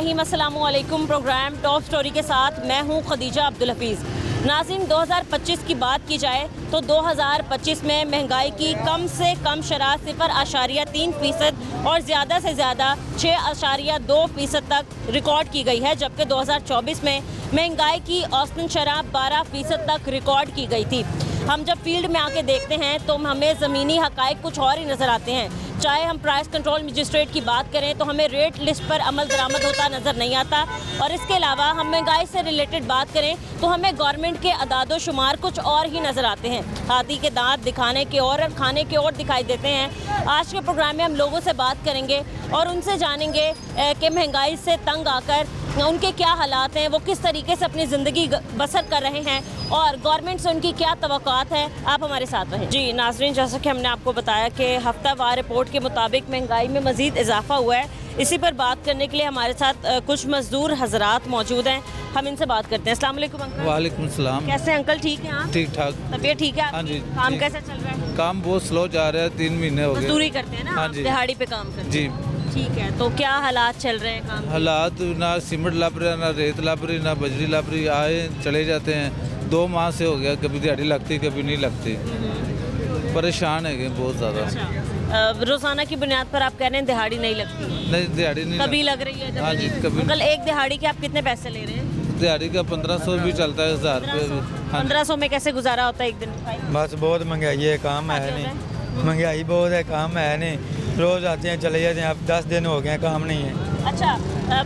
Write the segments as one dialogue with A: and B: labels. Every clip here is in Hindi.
A: रहीम, अस्सलामु अलैकुम। प्रोग्राम टॉप स्टोरी के साथ मैं हूं खदीजा अब्दुल हफीज़। नाज़रीन, 2025 की बात की जाए तो 2025 में महंगाई की कम से कम शरह 0.3% और ज़्यादा से ज़्यादा 6.2% तक रिकॉर्ड की गई है, जबकि 2024 में महंगाई की औसतन शरह 12% तक रिकॉर्ड की गई थी। हम जब फील्ड में आके देखते हैं तो हमें ज़मीनी हक़ाइक़ कुछ और ही नज़र आते हैं। चाहे हम प्राइस कंट्रोल मजिस्ट्रेट की बात करें तो हमें रेट लिस्ट पर अमल दरामद होता नज़र नहीं आता, और इसके अलावा हम महंगाई से रिलेटेड बात करें तो हमें गवर्नमेंट के अदादो शुमार कुछ और ही नज़र आते हैं। हाथी के दांत दिखाने के और खाने के और दिखाई देते हैं। आज के प्रोग्राम में हम लोगों से बात करेंगे और उनसे जानेंगे कि महंगाई से तंग आकर उनके क्या हालात हैं, वो किस तरीके से अपनी ज़िंदगी बसर कर रहे हैं और गवर्नमेंट से उनकी क्या तवक्कुआत है। आप हमारे साथ रहें। जी नाज़रीन, जैसा कि हमने आपको बताया कि हफ्तावार रिपोर्ट के मुताबिक महंगाई में मज़ीद इजाफा हुआ है। इसी पर बात करने के लिए हमारे साथ कुछ मजदूर हजरात मौजूद हैं। हम इनसे बात करते हैं। अस्सलाम वालेकुम अंकल।
B: वालेकुम सलाम।
A: कैसे अंकल, ठीक हैं आप?
B: ठीक ठाक।
A: तबीयत ठीक है?
B: हाँ जी।
A: काम कैसे चल रहा है?
B: काम बहुत स्लो जा रहा है, 3 महीने हो गए।
A: मजदूरी करते हैं ना?
B: हाँ
A: आप
B: जी।
A: दिहाड़ी पे काम करते हैं?
B: जी।
A: ठीक है, तो क्या हालात चल रहे हैं काम के?
B: हालात ना सीमेंट लब रहा, ना रेत लब रही, ना बजरी लब रही। आए चले जाते हैं। 2 माह से हो गया, कभी दिहाड़ी लगती कभी नहीं लगती। परेशान है बहुत ज़्यादा।
A: अच्छा, रोज़ाना की बुनियाद पर आप कह रहे हैं दिहाड़ी नहीं लगती?
B: नहीं, दिहाड़ी नहीं
A: कभी लग रही है?
B: हाँ जी, कभी।
A: अंकल, एक दिहाड़ी के आप कितने पैसे ले रहे हैं?
B: दिहाड़ी का 1500 भी चलता है, 1000 रुपये भी। हाँ जी।
A: 1500 में कैसे गुजारा होता है एक दिन?
C: बस बहुत महंगाई है, काम है नहीं। महंगाई बहुत है, काम है नहीं। रोज़ आते हैं चले जाते हैं, अब 10 दिन हो गए हैं, काम नहीं है।
A: अच्छा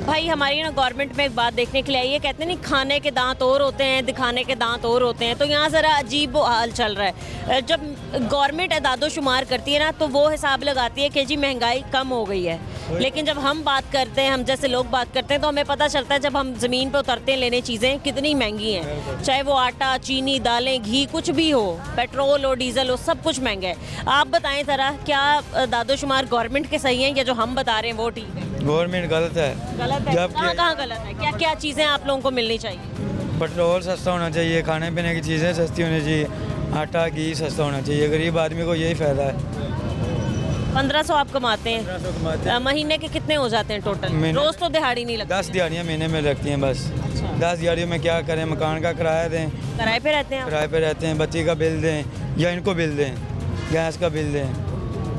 A: भाई, हमारी ना गवर्नमेंट में एक बात देखने के लिए आई है। कहते हैं नहीं, खाने के दांत और होते हैं, दिखाने के दांत और होते हैं। तो यहाँ ज़रा अजीब हाल चल रहा है। जब गवर्नमेंट अदादो शुमार करती है ना तो वो हिसाब लगाती है कि जी महंगाई कम हो गई है, लेकिन जब हम बात करते हैं, हम जैसे लोग बात करते हैं, तो हमें पता चलता है जब हम ज़मीन पर उतरते हैं लेने चीज़ें कितनी महंगी हैं। चाहे वो आटा, चीनी, दालें, घी, कुछ भी हो, पेट्रोल हो, डीजल हो, सब कुछ महंगा है। आप बताएं ज़रा, क्या अदादो शुमार गवर्नमेंट के सही हैं या जो हम बता रहे हैं वो ठीक है?
C: गवर्नमेंट गलत है।
A: गलत है? कहाँ गलत है? क्या क्या चीज़ें आप लोगों को मिलनी चाहिए?
C: पेट्रोल सस्ता होना चाहिए, खाने पीने की चीज़ें सस्ती होनी चाहिए, आटा घी सस्ता होना चाहिए। गरीब आदमी को यही फ़ायदा है।
A: 1500 आप कमाते हैं, महीने के कितने हो जाते हैं टोटल? रोज़ तो दिहाड़ी नहीं लगती?
C: 10 दिहाड़ियाँ महीने में लगती हैं बस।
A: अच्छा।
C: 10 दिहाड़ियों में क्या करें? मकान का किराया दें,
A: किराए पे रहते हैं आप?
C: किराए पे रहते हैं, बच्ची का बिल दें या इनको बिल दें, गैस का बिल दें,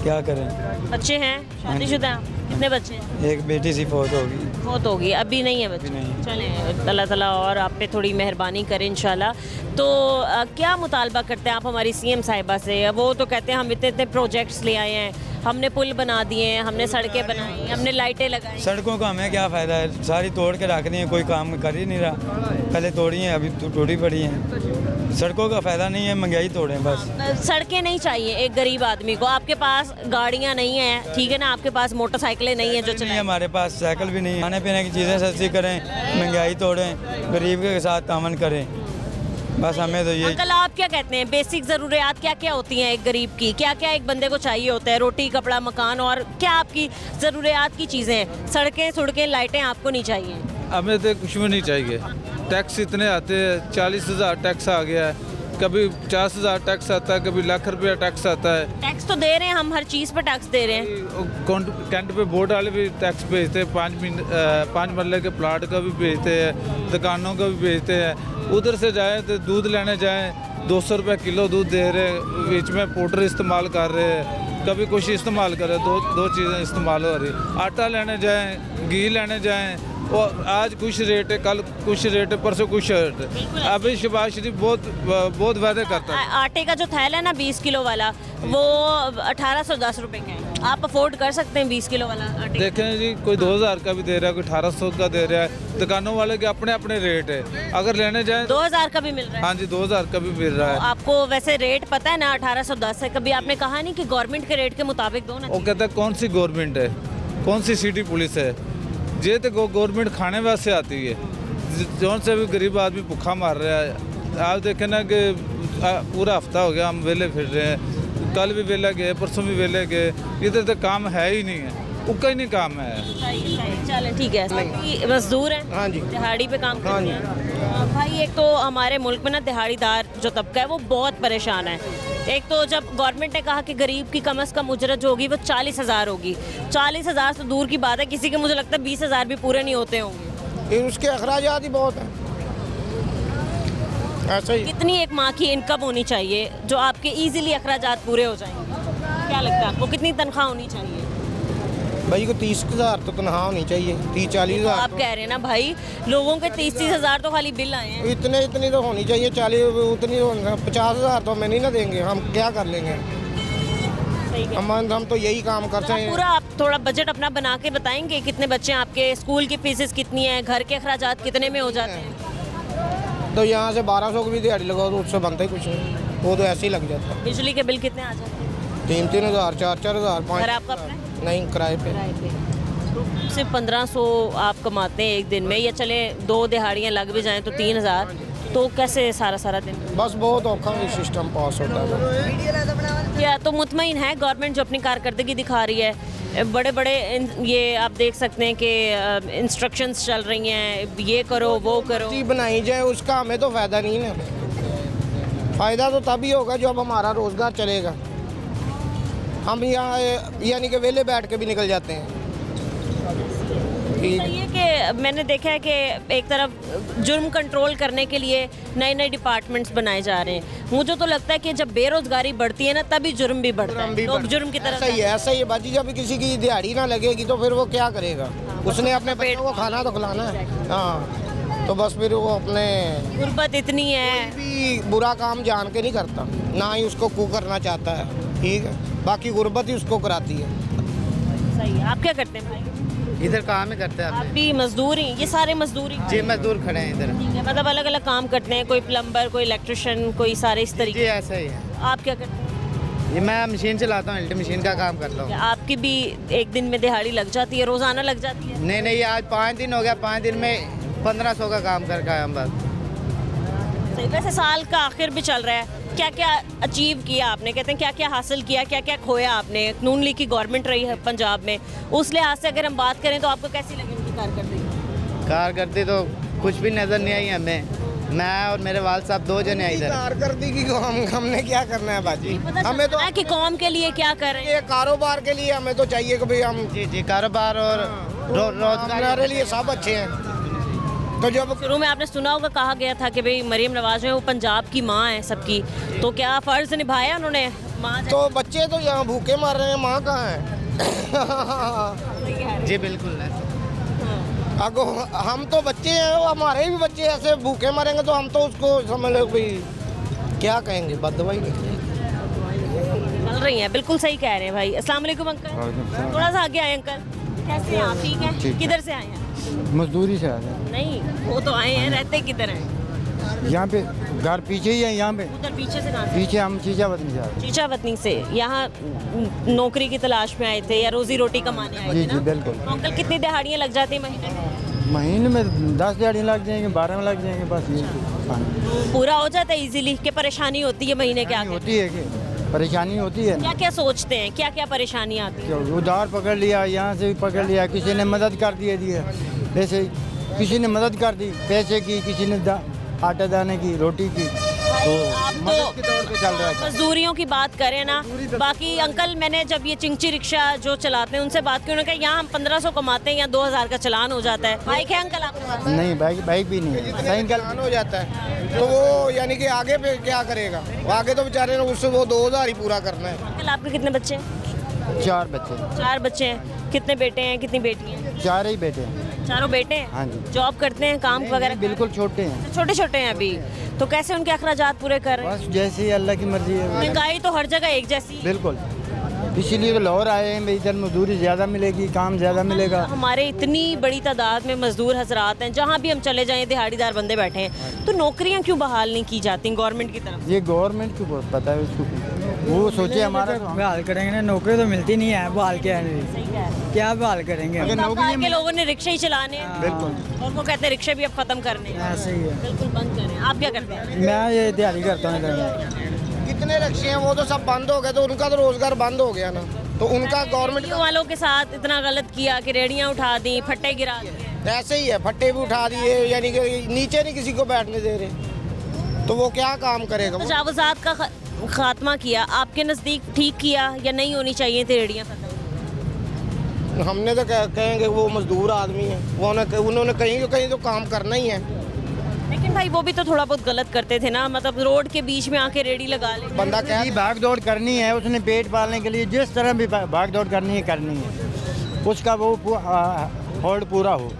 C: क्या करें?
A: बच्चे हैं? शादीशुदा हैं? कितने बच्चे हैं?
C: एक बेटी सी फौत होगी।
A: बहुत होगी, अभी नहीं है बच्चे?
C: अभी नहीं।
A: चलें, अल्लाह ताला और आप पे थोड़ी मेहरबानी करें इंशाल्लाह। तो क्या मुतालबा करते हैं आप हमारी सीएम साहिबा से? वो तो कहते हैं हम इतने इतने प्रोजेक्ट्स ले आए हैं, हमने पुल बना दिए हैं, हमने सड़कें बनाई, हमने लाइटें लगाई।
C: सड़कों का हमें क्या फ़ायदा है? सारी तोड़ के रख दी हैं, कोई काम कर ही नहीं रहा। पहले तोड़ी हैं, अभी तो टूटी पड़ी हैं। सड़कों का फ़ायदा नहीं है, महंगाई तोड़ें बस।
A: सड़कें नहीं चाहिए एक गरीब आदमी को। आपके पास गाड़ियाँ नहीं हैं, ठीक है ना, आपके पास मोटरसाइकिलें नहीं हैं जो
C: नहीं,
A: चलाएं।
C: हमारे पास साइकिल भी नहीं है। खाने पीने की चीज़ें सस्ती करें, महंगाई तोड़ें, गरीब के साथ तामन करें, बस हमें तो ये।
A: अंकल, आप क्या कहते हैं, बेसिक ज़रूरियात क्या क्या होती हैं एक गरीब की? क्या क्या एक बंदे को चाहिए होता है? रोटी, कपड़ा, मकान, और क्या आपकी ज़रूरियात की चीज़ें हैं? सड़कें, लाइटें आपको नहीं चाहिए?
B: हमें तो कुछ भी नहीं चाहिए। टैक्स इतने आते हैं, 40,000 टैक्स आ गया है, कभी 50,000 टैक्स आता है, कभी लाख रुपया टैक्स आता है।
A: टैक्स तो दे रहे हैं हम, हर चीज़ पर टैक्स दे रहे हैं।
B: कैंट पे बोर्ड वाले भी टैक्स भेजते हैं, 5 मरले के प्लाट का भी भेजते हैं, दुकानों का भी भेजते हैं। उधर से जाए तो दूध लेने जाएं, 200 रुपये किलो दूध दे रहे हैं, बीच में पाउडर इस्तेमाल कर रहे हैं, कभी कुछ इस्तेमाल कर रहे हैं, दो चीज़ें इस्तेमाल हो रही। आटा लेने जाएं, घी लेने जाएं, और आज कुछ रेट है, कल कुछ रेट है, परसों कुछ रेट है। अभी शहबाज शरीफ बहुत वादे करता है।
A: आटे का जो थैला है ना 20 किलो वाला, वो 1810 रुपये का है। आप अफोर्ड कर सकते हैं 20 किलो वाला आटे?
B: देखें जी, कोई 2000 का भी दे रहा है, कोई 1800 का दे रहा है। दुकानों वाले के अपने अपने रेट है। अगर लेने जाएं
A: 2000 का भी मिल रहा है?
B: हाँ जी, 2000 का भी मिल रहा है।
A: आपको वैसे रेट पता है ना 1810 है? कभी आपने कहा नहीं कि गवर्नमेंट के रेट के मुताबिक दो ना?
B: वो कहता है कौन सी गवर्नमेंट है, कौन सी सिटी पुलिस है? ये तो गवर्नमेंट खाने वास्ते आती है, जौन से भी गरीब आदमी भूखा मार रहा है। आप देखें ना कि पूरा हफ्ता हो गया हम वेले फिर रहे हैं, कल भी वेले गए, परसों भी वेले गए, इधर तो काम है ही नहीं है, उका ही नहीं काम है।
A: चले ठीक है। मजदूर हैं?
D: हाँ जी।
A: दिहाड़ी पे काम करते हैं? भाई, एक तो हमारे मुल्क में ना दिहाड़ीदार जो तबका है वो बहुत परेशान है। एक तो जब गवर्नमेंट ने कहा कि गरीब की कम से कम उजरत जो होगी वो 40,000 होगी, 40,000 तो दूर की बात है, किसी के मुझे लगता है 20,000 भी पूरे नहीं होते होंगे।
D: फिर उसके अखराजात ही बहुत हैं। ऐसा ही
A: कितनी एक माँ की इनकम होनी चाहिए जो आपके इजीली अखराजात पूरे हो जाएंगे? क्या लगता है आपको, कितनी तनख्वाह होनी चाहिए?
D: भाई को 30,000 तो तनख्वाह होनी चाहिए, 30-40,000।
A: आप कह रहे हैं ना भाई, लोगों के 30,000 तो खाली बिल आए हैं।
D: इतनी तो होनी चाहिए, 50,000 तो हमें नहीं ना देंगे, हम क्या कर लेंगे?
A: सही कह-
D: हम तो यही काम करते
A: आप
D: हैं।
A: पूरा आप थोड़ा बजट अपना बना के बताएंगे, कितने बच्चे हैं आपके, स्कूल की फीसेस कितनी है, घर के अखराजात कितने में हो जाते हैं?
D: तो यहाँ से 1200 की भी दिहाड़ी लगाओ तो उससे बनता ही कुछ नहीं, वो तो ऐसे ही लग जाता है।
A: बिजली के बिल कितने आ जाते हैं?
D: 3-3 हज़ार, 4-4 हज़ार,
A: घर आपका अपना
D: 5 नहीं किराए पे।
A: तो सिर्फ 1500 आप कमाते हैं एक दिन में, या चले 2 दिहाड़ियाँ लग भी जाएं तो 3,000, तो कैसे सारा दिन?
D: बस बहुत औखा ही सिस्टम पास होता है।
A: या तो मुतमईन है गवर्नमेंट जो अपनी कारकर्दगी दिखा रही है, बड़े बड़े ये आप देख सकते हैं कि इंस्ट्रक्शंस चल रही हैं, ये करो वो करो।
D: चीज़ बनाई जाए उसका हमें तो फ़ायदा नहीं ना। फ़ायदा तो तभी होगा जब हमारा रोज़गार चलेगा। हम यहाँ यानी कि वेले बैठ के भी निकल जाते हैं।
A: सही है कि मैंने देखा है कि एक तरफ जुर्म कंट्रोल करने के लिए नए नए डिपार्टमेंट्स बनाए जा रहे हैं। मुझे तो लगता है कि जब बेरोजगारी बढ़ती है ना, तभी जुर्म भी बढ़ता है, लोग जुर्म की तरफ
D: ऐसा ही है बाजी। जब किसी की दिहाड़ी ना लगेगी तो फिर वो क्या करेगा? उसने अपने पेट को खाना तो खिलाना है। हाँ, तो बस फिर वो अपने
A: गुर्बत इतनी है।
D: भी बुरा काम जान के नहीं करता, ना ही उसको कू करना चाहता है, ठीक है? बाकी गुर्बत ही उसको कराती है।
A: सही है। आप क्या करते हैं भाई?
E: इधर काम ही करते हैं
A: आप भी मजदूर ही? ये सारे मजदूर ही?
E: जी, मजदूर खड़े हैं इधर।
A: ठीक है, मतलब अलग अलग काम करते हैं, कोई प्लम्बर, कोई इलेक्ट्रिशियन, कोई सारे इस
E: जी
A: तरीके।
E: ऐसा ही है।
A: आप क्या करते हैं?
E: ये मैं मशीन चलाता हूँ, एल्टी मशीन का काम करता हूँ।
A: आपकी भी एक दिन में दिहाड़ी लग जाती है, रोजाना लग जाती है?
E: नहीं नहीं, ये आज 5 दिन हो गया, 5 दिन में 1500 का काम करके आया हम बस।
A: सही। वैसे साल का आखिर भी चल रहा है, क्या क्या अचीव किया आपने, कहते हैं क्या क्या हासिल किया, क्या क्या खोया आपने? नून लीग की गवर्नमेंट रही है पंजाब में, उस लिहाज से अगर हम बात करें तो आपको कैसी लगी उनकी कारकर्दगी?
E: कारकर्दगी तो कुछ भी नज़र नहीं आई हमें। मैं और मेरे वाल साहब 2 जने हैं इधर।
D: कारकर्दगी को हमने क्या करना है बाजी? हमें तो
A: कि कौम के लिए क्या कर रहे हैं?
D: ये कारोबार के लिए हमें तो चाहिए कि भाई हम
E: जी जी, कारोबार और रोजगार
D: हमारे लिए सब अच्छे हैं। तो जब
A: शुरू में आपने सुना होगा, कहा गया था कि भाई मरीम नवाज जो है वो पंजाब की माँ है सबकी, तो क्या फ़र्ज़ निभाया उन्होंने माँ
D: तो बच्चे तो यहाँ भूखे मर रहे हैं, माँ कहाँ है?
E: जी बिल्कुल है।
D: अगो हम तो बच्चे हैं, वो हमारे भी बच्चे ऐसे भूखे मरेंगे तो हम तो उसको समझ लो भाई क्या कहेंगे, बददुआई
A: चल रही हैं। बिल्कुल सही कह रहे हैं भाई। अस्सलाम वालेकुम अंकल, थोड़ा सा आगे आए अंकल। कैसे हैं आप? ठीक हैं? किधर से आए हैं?
F: मजदूरी से आ रहे
A: नहीं, वो तो आए हैं, रहते किधर हैं?
F: हैं। यहाँ पे घर पीछे ही है, यहाँ पे
A: उधर पीछे से कहाँ से?
F: पीछे हम चीचावत नहीं जा रहे।
A: चीचा वतनी से यहाँ नौकरी की तलाश में आए थे या रोजी रोटी कमाने आए थे
F: जी
A: ना?
F: जी बिल्कुल।
A: तो अंकल कितनी दिहाड़ियाँ लग जाती हैं महीने में?
F: महीने में 10 दिहाड़ी लग जाएंगे, 12 में लग जाएंगे, बस ये पानी
A: पूरा हो जाता है इजीली कि परेशानी होती है महीने के आगे?
F: होती है कि परेशानी होती है ना।
A: क्या क्या सोचते हैं, क्या क्या परेशानी आती है?
F: कि उधार पकड़ लिया, यहाँ से भी पकड़ लिया, किसी ने मदद कर दी है, ऐसे ही किसी ने मदद कर दी पैसे की, किसी ने आटा दाने की, रोटी की, तो
A: आप
F: मदद के
A: तो
F: तौर पे चल रहा है।
A: मजदूरियों की बात करें ना, बाकी अंकल मैंने जब ये चिंची रिक्शा जो चलाते हैं उनसे बात की, उन्होंने कहा यहाँ हम 1500 कमाते हैं, यहाँ 2000 का चलान हो जाता है। बाइक है अंकल आपके पास?
F: नहीं, बाइक भी नहीं है, साइकिल।
D: नुकसान हो जाता है तो वो यानी कि आगे पे क्या करेगा? वो आगे तो बेचारे ने उससे वो 2000 ही पूरा करना है।
A: अंकल आपके कितने बच्चे हैं?
F: 4 बच्चे,
A: 4 बच्चे हैं। कितने बेटे हैं, कितनी बेटी हैं?
F: 4 ही बेटे हैं।
A: चारों बेटे हैं?
F: हाँ जी।
A: जॉब करते हैं, काम वगैरह?
F: बिल्कुल छोटे हैं,
A: छोटे छोटे हैं अभी, तो कैसे उनके अखराजात पूरे कर रहे हैं?
F: बस जैसे ही अल्लाह की मर्जी है।
A: महंगाई तो हर जगह एक जैसी है।
F: बिल्कुल, इसीलिए तो लाहौर आए हैं भाई, इधर मजदूरी ज़्यादा मिलेगी, काम ज़्यादा मिलेगा।
A: हमारे इतनी बड़ी तादाद में मजदूर हजरात हैं, जहाँ भी हम चले जाएं दिहाड़ीदार बंदे बैठे हैं, तो नौकरियाँ क्यों बहाल नहीं की जाती गवर्नमेंट की तरफ?
F: ये गवर्नमेंट को बहुत पता है उसको, वो सोचे हमारा तो हम-
G: बहाल करेंगे ना, नौकरी तो मिलती नहीं है, बहाल क्या है?
A: सही कह रहे हैं।
G: क्या बहाल करेंगे?
F: अगर नौकरी
A: के लोगों ने रिक्शे ही चलाने हैं,
F: बिल्कुल
A: और वो कहते हैं रिक्शे भी अब खत्म करने हैं।
G: ऐसे ही है।
A: बिल्कुल बंद करें। आप क्या करते हैं?
G: मैं ये दिहाड़ी करता हूँ इधर।
D: कितने रिक्शे हैं वो तो सब बंद हो गए, तो उनका तो रोजगार बंद हो गया ना, तो उनका गवर्नमेंट
A: रेडियो वालों के साथ इतना गलत किया कि रेडियां उठा दी, फट्टे गिरा दिए।
D: ऐसे ही है, फट्टे भी उठा दिए, यानी कि नीचे नहीं किसी को बैठने दे रहे, तो वो क्या काम करेगा?
A: तजावुजात का खात्मा किया, आपके नज़दीक ठीक किया या नहीं होनी चाहिए थी रेडियाँ खत्म?
D: हमने तो कहेंगे वो मजदूर आदमी है, वो उन्होंने कहीं तो काम करना ही है।
A: लेकिन भाई वो भी तो थोड़ा बहुत गलत करते थे ना, मतलब रोड के बीच में आके रेडी लगा ले।
D: बंदा
F: जी भाग दौड़ करनी है, उसने पेट पालने के लिए जिस तरह भी भाग दौड़ करनी है, उसका वो होल्ड पूरा हो।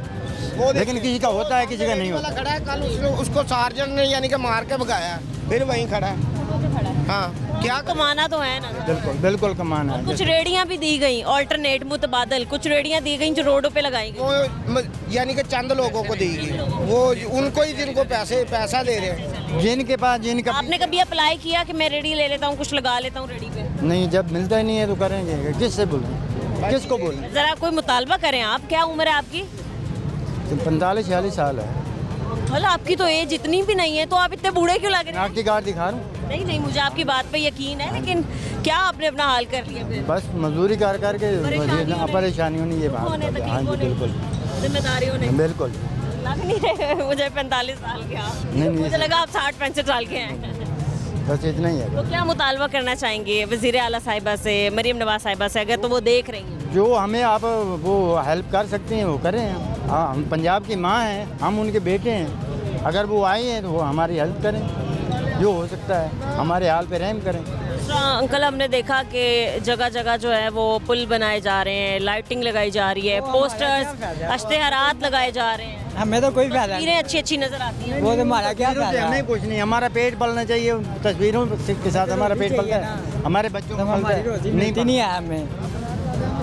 F: लेकिन किसी का होता है, किसी का नहीं होता।
D: खड़ा है, कल उसको सार्जन ने यानी कि मार के भगाया, फिर वहीं खड़ा है। हाँ, क्या
A: कमाना तो है ना।
F: बिल्कुल बिल्कुल कमाना है।
A: कुछ रेडियां भी दी गई, ऑल्टरनेट मुतबादल, कुछ रेडियां दी गई जो रोडों पे लगाई गई।
D: वो यानी कि चंद लोगों को देगी, वो उनको ही जिनको पैसा दे रहे हैं,
F: जिनके पास जिनका।
A: आपने कभी अप्लाई किया कि मैं रेडी ले लेता हूँ, कुछ लगा लेता हूँ रेडी पे?
F: नहीं, जब मिलता ही नहीं है तो करेंगे किससे बोलें, किसको बोलें।
A: जरा कोई मुतालबा करें आप, क्या उम्र है आपकी?
F: 45-46 साल है।
A: मतलब आपकी तो एज इतनी भी नहीं है, तो आप इतने बूढ़े क्यों लग रहे हैं?
F: नाक की गाड़ दिखा रहा हूँ।
A: नहीं नहीं, मुझे आपकी बात पे यकीन है, लेकिन क्या आपने अपना हाल कर लिया फिर?
F: बस मजदूरी कर करके परेशानियों ने ये बात।
A: होने
F: हाँ जी
A: तकलीफों
F: बिल्कुल
A: ने, जिम्मेदारियों ने।
F: बिल्कुल।
A: लग नहीं रहे मुझे 45 साल के आप।
F: नहीं,
A: मुझे लगा आप 60-65 साल के हैं।
F: बस इतना ही है।
A: तो क्या मुतालबा करना चाहेंगे वज़ीर आला साहिबा से, मरीम नवाज साहिबा से, अगर तो वो देख रही हैं?
F: जो हमें आप वो हेल्प कर सकते हैं वो करें। हाँ, हम पंजाब की माँ हैं, हम उनके बेटे हैं। अगर वो आए हैं तो वो हमारी हेल्प करें, जो हो सकता है हमारे हाल पे रहम करें।
A: अंकल, हमने देखा कि जगह जगह जो है वो पुल बनाए जा रहे हैं, लाइटिंग लगाई जा रही है, पोस्टर्स, अश्तहारात लगाए जा रहे हैं,
G: हमें तो कोई फायदा नहीं।
A: तस्वीरें अच्छी अच्छी नज़र आती हैं।
G: वो तो हमारा क्या
F: तस्वीरों से
G: फायदा
F: हमें
G: है?
F: कुछ नहीं, हमारा पेट पलना चाहिए। तस्वीरों के साथ हमारा पेट पलता है, हमारे बच्चों
G: तो
F: को
G: हमारी
F: पलता
G: रोजी
F: है।
G: मिलती नहीं है हमें।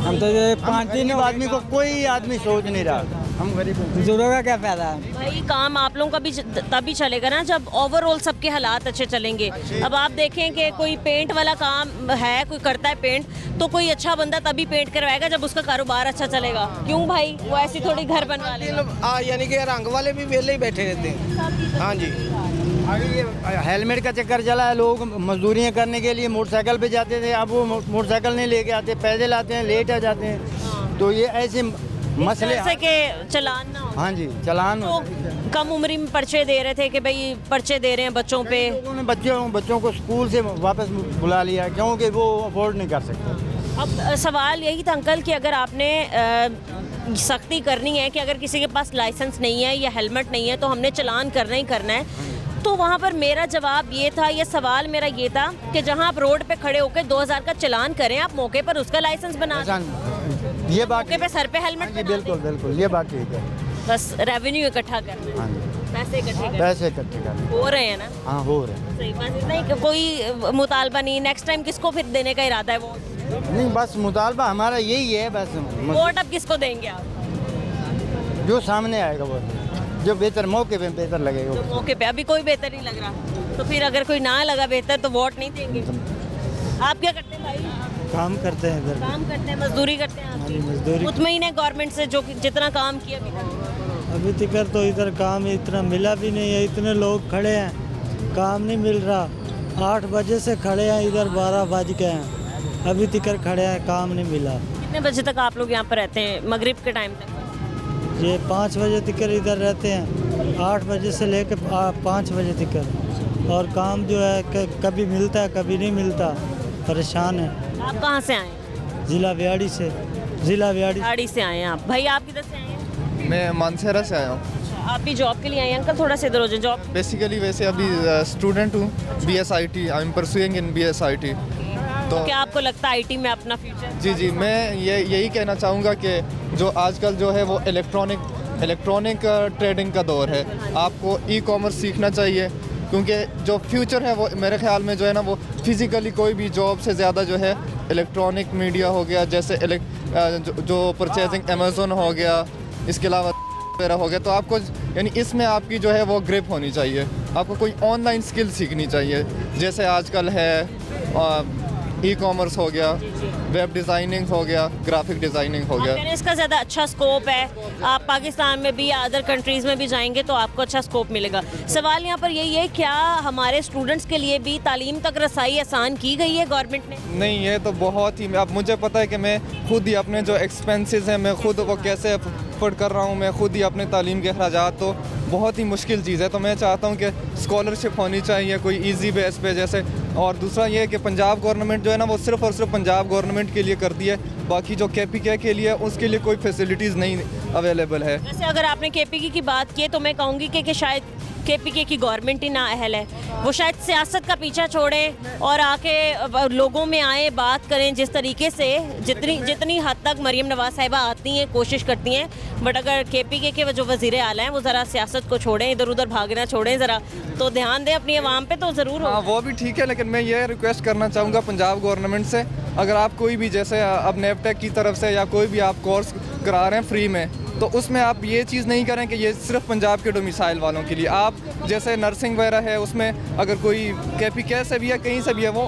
G: हम तो ये 5-3
F: आदमी को कोई आदमी सोच नहीं रहा, हम गरीब हैं।
G: बुजुर्गों का क्या फायदा है?
A: भाई काम आप लोगों का भी तभी चलेगा ना जब ओवरऑल सबके हालात अच्छे चलेंगे। अब आप देखें कि कोई पेंट वाला काम है, कोई करता है पेंट, तो कोई अच्छा बंदा तभी पेंट करवाएगा जब उसका कारोबार अच्छा चलेगा। क्यों भाई, वो ऐसी थोड़ी घर बनवा लेगा।
D: यानी कि रंग वाले भी वेले ही बैठे रहते हैं। हाँ जी,
F: अभी ये हेलमेट का चक्कर चला है, लोग मजदूरियाँ करने के लिए मोटरसाइकिल पे जाते थे, अब वो मोटरसाइकिल नहीं लेके आते, पैदल आते हैं, लेट आ जाते हैं। तो ये ऐसे मसले
A: जैसे कि चलान ना हो।
F: हाँ जी, चलान
A: तो कम उम्र में पर्चे दे रहे थे कि भाई पर्चे दे रहे हैं बच्चों पे।
F: लोगों ने बच्चों को स्कूल से वापस बुला लिया क्योंकि वो अफोर्ड नहीं कर सकते।
A: अब सवाल यही था अंकल कि अगर आपने सख्ती करनी है कि अगर किसी के पास लाइसेंस नहीं है या हेलमेट नहीं है तो हमने चलान करना ही करना है, तो वहाँ पर मेरा जवाब ये था, ये सवाल मेरा ये था कि जहाँ आप रोड पे खड़े होकर 2000 का चलान करें, आप मौके पर उसका लाइसेंस बना दें।
F: ये बात
A: मौके पे सर पे हेलमेट
F: जी बिल्कुल बिल्कुल, ये बात ठीक है।
A: बस रेवेन्यू इकट्ठा करना,
F: हाँ जी,
A: पैसे इकट्ठे करना,
F: पैसे इकट्ठे करने
A: हो रहे हैं ना?
F: हाँ हो रहे हैं।
A: सही बात, इतना ही, कोई मुतालबा नहीं। नेक्स्ट टाइम किसको फिर देने का इरादा है वोट?
F: नहीं, बस मुतालबा हमारा यही है। बस
A: वोट अब किसको देंगे आप?
F: जो सामने आएगा वो, जो बेहतर मौके पे बेहतर लगेगा।
A: तो मौके पे अभी कोई बेहतर नहीं लग रहा, तो फिर अगर कोई ना लगा बेहतर तो वोट नहीं देंगे। आप क्या करते हैं भाई?
G: काम करते हैं इधर।
A: काम करते हैं, मजदूरी करते हैं आपकी?
G: मजदूरी।
A: मुतमईन है गवर्नमेंट से जो जितना काम किया अभी तक?
H: अभी तक तो इधर काम इतना मिला भी नहीं है, इतने लोग खड़े हैं, काम नहीं मिल रहा। 8 बजे से खड़े हैं इधर, 12 बज गए हैं, अभी तक खड़े हैं, काम नहीं मिला।
A: कितने बजे तक आप लोग यहाँ पर रहते हैं? मगरिब के टाइम तक?
H: ये 5 बजे तक इधर रहते हैं, 8 बजे से लेकर 5 बजे तक। और काम जो है कभी मिलता है कभी नहीं मिलता, परेशान है।
A: आप कहाँ से आए हैं?
H: जिला व्याड़ी से।
A: गाड़ी से आए हैं आप। भाई आप किधर से आए हैं?
I: मैं मानसेरा से आया हूँ।
A: आप भी जॉब के लिए आए हैं? अंकल थोड़ा सा इधर हो जाए। जॉब
I: बेसिकली वैसे अभी स्टूडेंट हूँ, BSIT, I am pursuing in BSIT।
A: तो क्या आपको लगता है IT में अपना फ्यूचर?
I: जी, मैं यही कहना चाहूँगा कि जो आजकल जो है वो इलेक्ट्रॉनिक ट्रेडिंग का दौर है। आपको ई-कॉमर्स सीखना चाहिए, क्योंकि जो फ्यूचर है वो मेरे ख्याल में जो है ना, वो फिज़िकली कोई भी जॉब से ज़्यादा जो है इलेक्ट्रॉनिक मीडिया हो गया, जैसे जो परचेजिंग अमेज़न हो गया, इसके अलावा वगैरह हो गया। तो आपको यानी इसमें आपकी जो है वो ग्रिप होनी चाहिए। आपको कोई ऑनलाइन स्किल सीखनी चाहिए, जैसे आजकल है ई-कॉमर्स हो गया, वेब डिज़ाइनिंग हो गया, ग्राफिक डिज़ाइनिंग हो गया।
A: इसका ज़्यादा अच्छा स्कोप है। आप पाकिस्तान में भी या अदर कंट्रीज़ में भी जाएंगे तो आपको अच्छा स्कोप मिलेगा। सवाल यहाँ पर यही है, क्या हमारे स्टूडेंट्स के लिए भी तालीम तक रसाई आसान की गई है गवर्नमेंट ने?
I: नहीं, ये तो बहुत ही, अब मुझे पता है कि मैं खुद ही अपने जो एक्सपेंसेस हैं मैं खुद वो कैसे अफोर्ड कर रहा हूँ मैं खुद ही अपने तालीम के अखराजात, तो बहुत ही मुश्किल चीज़ है। तो मैं चाहता हूँ कि स्कॉलरशिप होनी चाहिए कोई इजी बेस पे जैसे। और दूसरा ये है कि पंजाब गवर्नमेंट जो है ना वो सिर्फ़ और सिर्फ पंजाब गवर्नमेंट के लिए करती है, बाकी जो KPK के लिए उसके लिए कोई फैसिलिटीज़ नहीं अवेलेबल है।
A: वैसे अगर आपने KPK की बात की है तो मैं कहूँगी कि शायद KPK की गवर्नमेंट ही ना अहल है। वो शायद सियासत का पीछा छोड़ें और आके लोगों में आए, बात करें जिस तरीके से जितनी हद तक मरीम नवाज साहिबा आती हैं, कोशिश करती हैं। बट अगर KPK के जो वज़ीर आला हैं वो ज़रा सियासत को छोड़ें, इधर उधर भागना छोड़ें ज़रा, तो ध्यान दें अपनी आवाम पे, तो ज़रूर
I: हाँ वो भी ठीक है, लेकिन मैं ये रिक्वेस्ट करना चाहूँगा पंजाब गवर्नमेंट से, अगर आप कोई भी जैसे अब नेपटेक की तरफ से या कोई भी आप कोर्स करा रहे हैं फ्री में, तो उसमें आप ये चीज़ नहीं करें कि ये सिर्फ पंजाब के डोमिसाइल वालों के लिए। आप जैसे नर्सिंग वगैरह है उसमें अगर कोई KPK से भी है कहीं से भी है, वो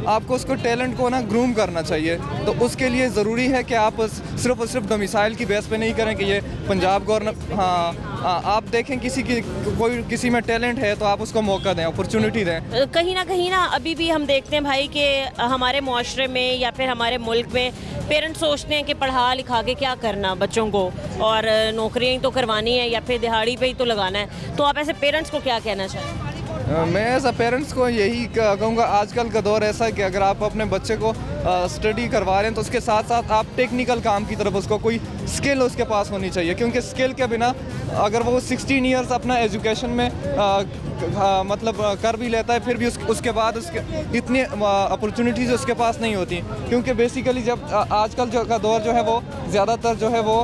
I: आपको उसको टैलेंट को ना ग्रूम करना चाहिए। तो उसके लिए ज़रूरी है कि आप सिर्फ और सिर्फ डोमिसाइल की बेस पे नहीं करें कि ये पंजाब गवर्नमेंट। हाँ आप देखें किसी में टैलेंट है तो आप उसको मौका दें, अपॉर्चुनिटी दें।
A: कहीं ना अभी भी हम देखते हैं भाई कि हमारे मुआशरे में या फिर हमारे मुल्क में पेरेंट्स सोचते हैं कि पढ़ा लिखा के क्या करना बच्चों को, और नौकरियाँ ही तो करवानी है या फिर दिहाड़ी पे ही तो लगाना है। तो आप ऐसे पेरेंट्स को क्या कहना चाहें?
I: मैं ऐसा पेरेंट्स को यही कहूँगा, आजकल का दौर ऐसा है कि अगर आप अपने बच्चे को स्टडी करवा रहे हैं तो उसके साथ साथ आप टेक्निकल काम की तरफ उसको कोई स्किल उसके पास होनी चाहिए, क्योंकि स्किल के बिना अगर वो 16 ईयर्स अपना एजुकेशन में मतलब कर भी लेता है, फिर भी उसके बाद उसके इतनी अपॉर्चुनिटीज़ उसके पास नहीं होती, क्योंकि बेसिकली जब आजकल का दौर जो है वो ज़्यादातर जो है वो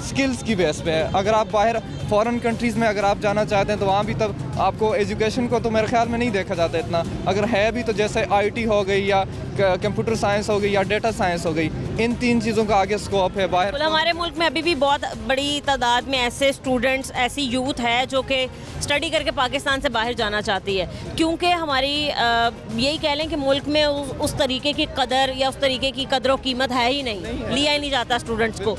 I: स्किल्स की बेस पे है। अगर आप बाहर फॉरेन कंट्रीज़ में अगर आप जाना चाहते हैं तो वहाँ भी तब आपको एजुकेशन को तो मेरे ख्याल में नहीं देखा जाता इतना, अगर है भी तो जैसे IT हो गई या कंप्यूटर साइंस हो गई या डेटा साइंस हो गई, इन 3 चीज़ों का आगे स्कोप है बाहर।
A: हमारे मुल्क में अभी भी बहुत बड़ी तादाद में ऐसे स्टूडेंट्स, ऐसी यूथ है जो कि स्टडी करके पाकिस्तान से बाहर जाना चाहती है, क्योंकि हमारी यही कह लें कि मुल्क में उस तरीके की कदर या उस तरीके की कदर व कीमत है ही नहीं, लिया ही नहीं जाता स्टूडेंट्स को।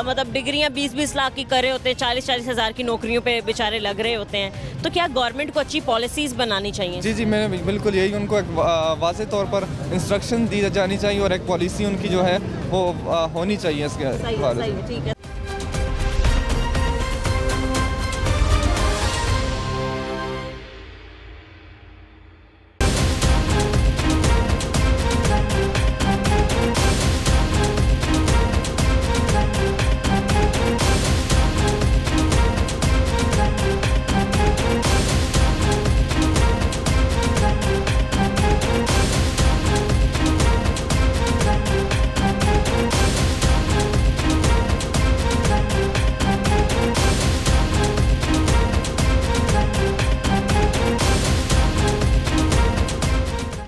A: मतलब डिग्रियां 20-20 लाख की कर रहे होते हैं, 40-40 हज़ार की नौकरियों पे बेचारे लग रहे होते हैं। तो क्या गवर्नमेंट को अच्छी पॉलिसीज़ बनानी चाहिए?
I: जी मैं बिल्कुल यही उनको एक वाज़ेह तौर पर इंस्ट्रक्शन दी जानी चाहिए और एक पॉलिसी उनकी जो है वो होनी चाहिए इसके बारे में।
A: ठीक है।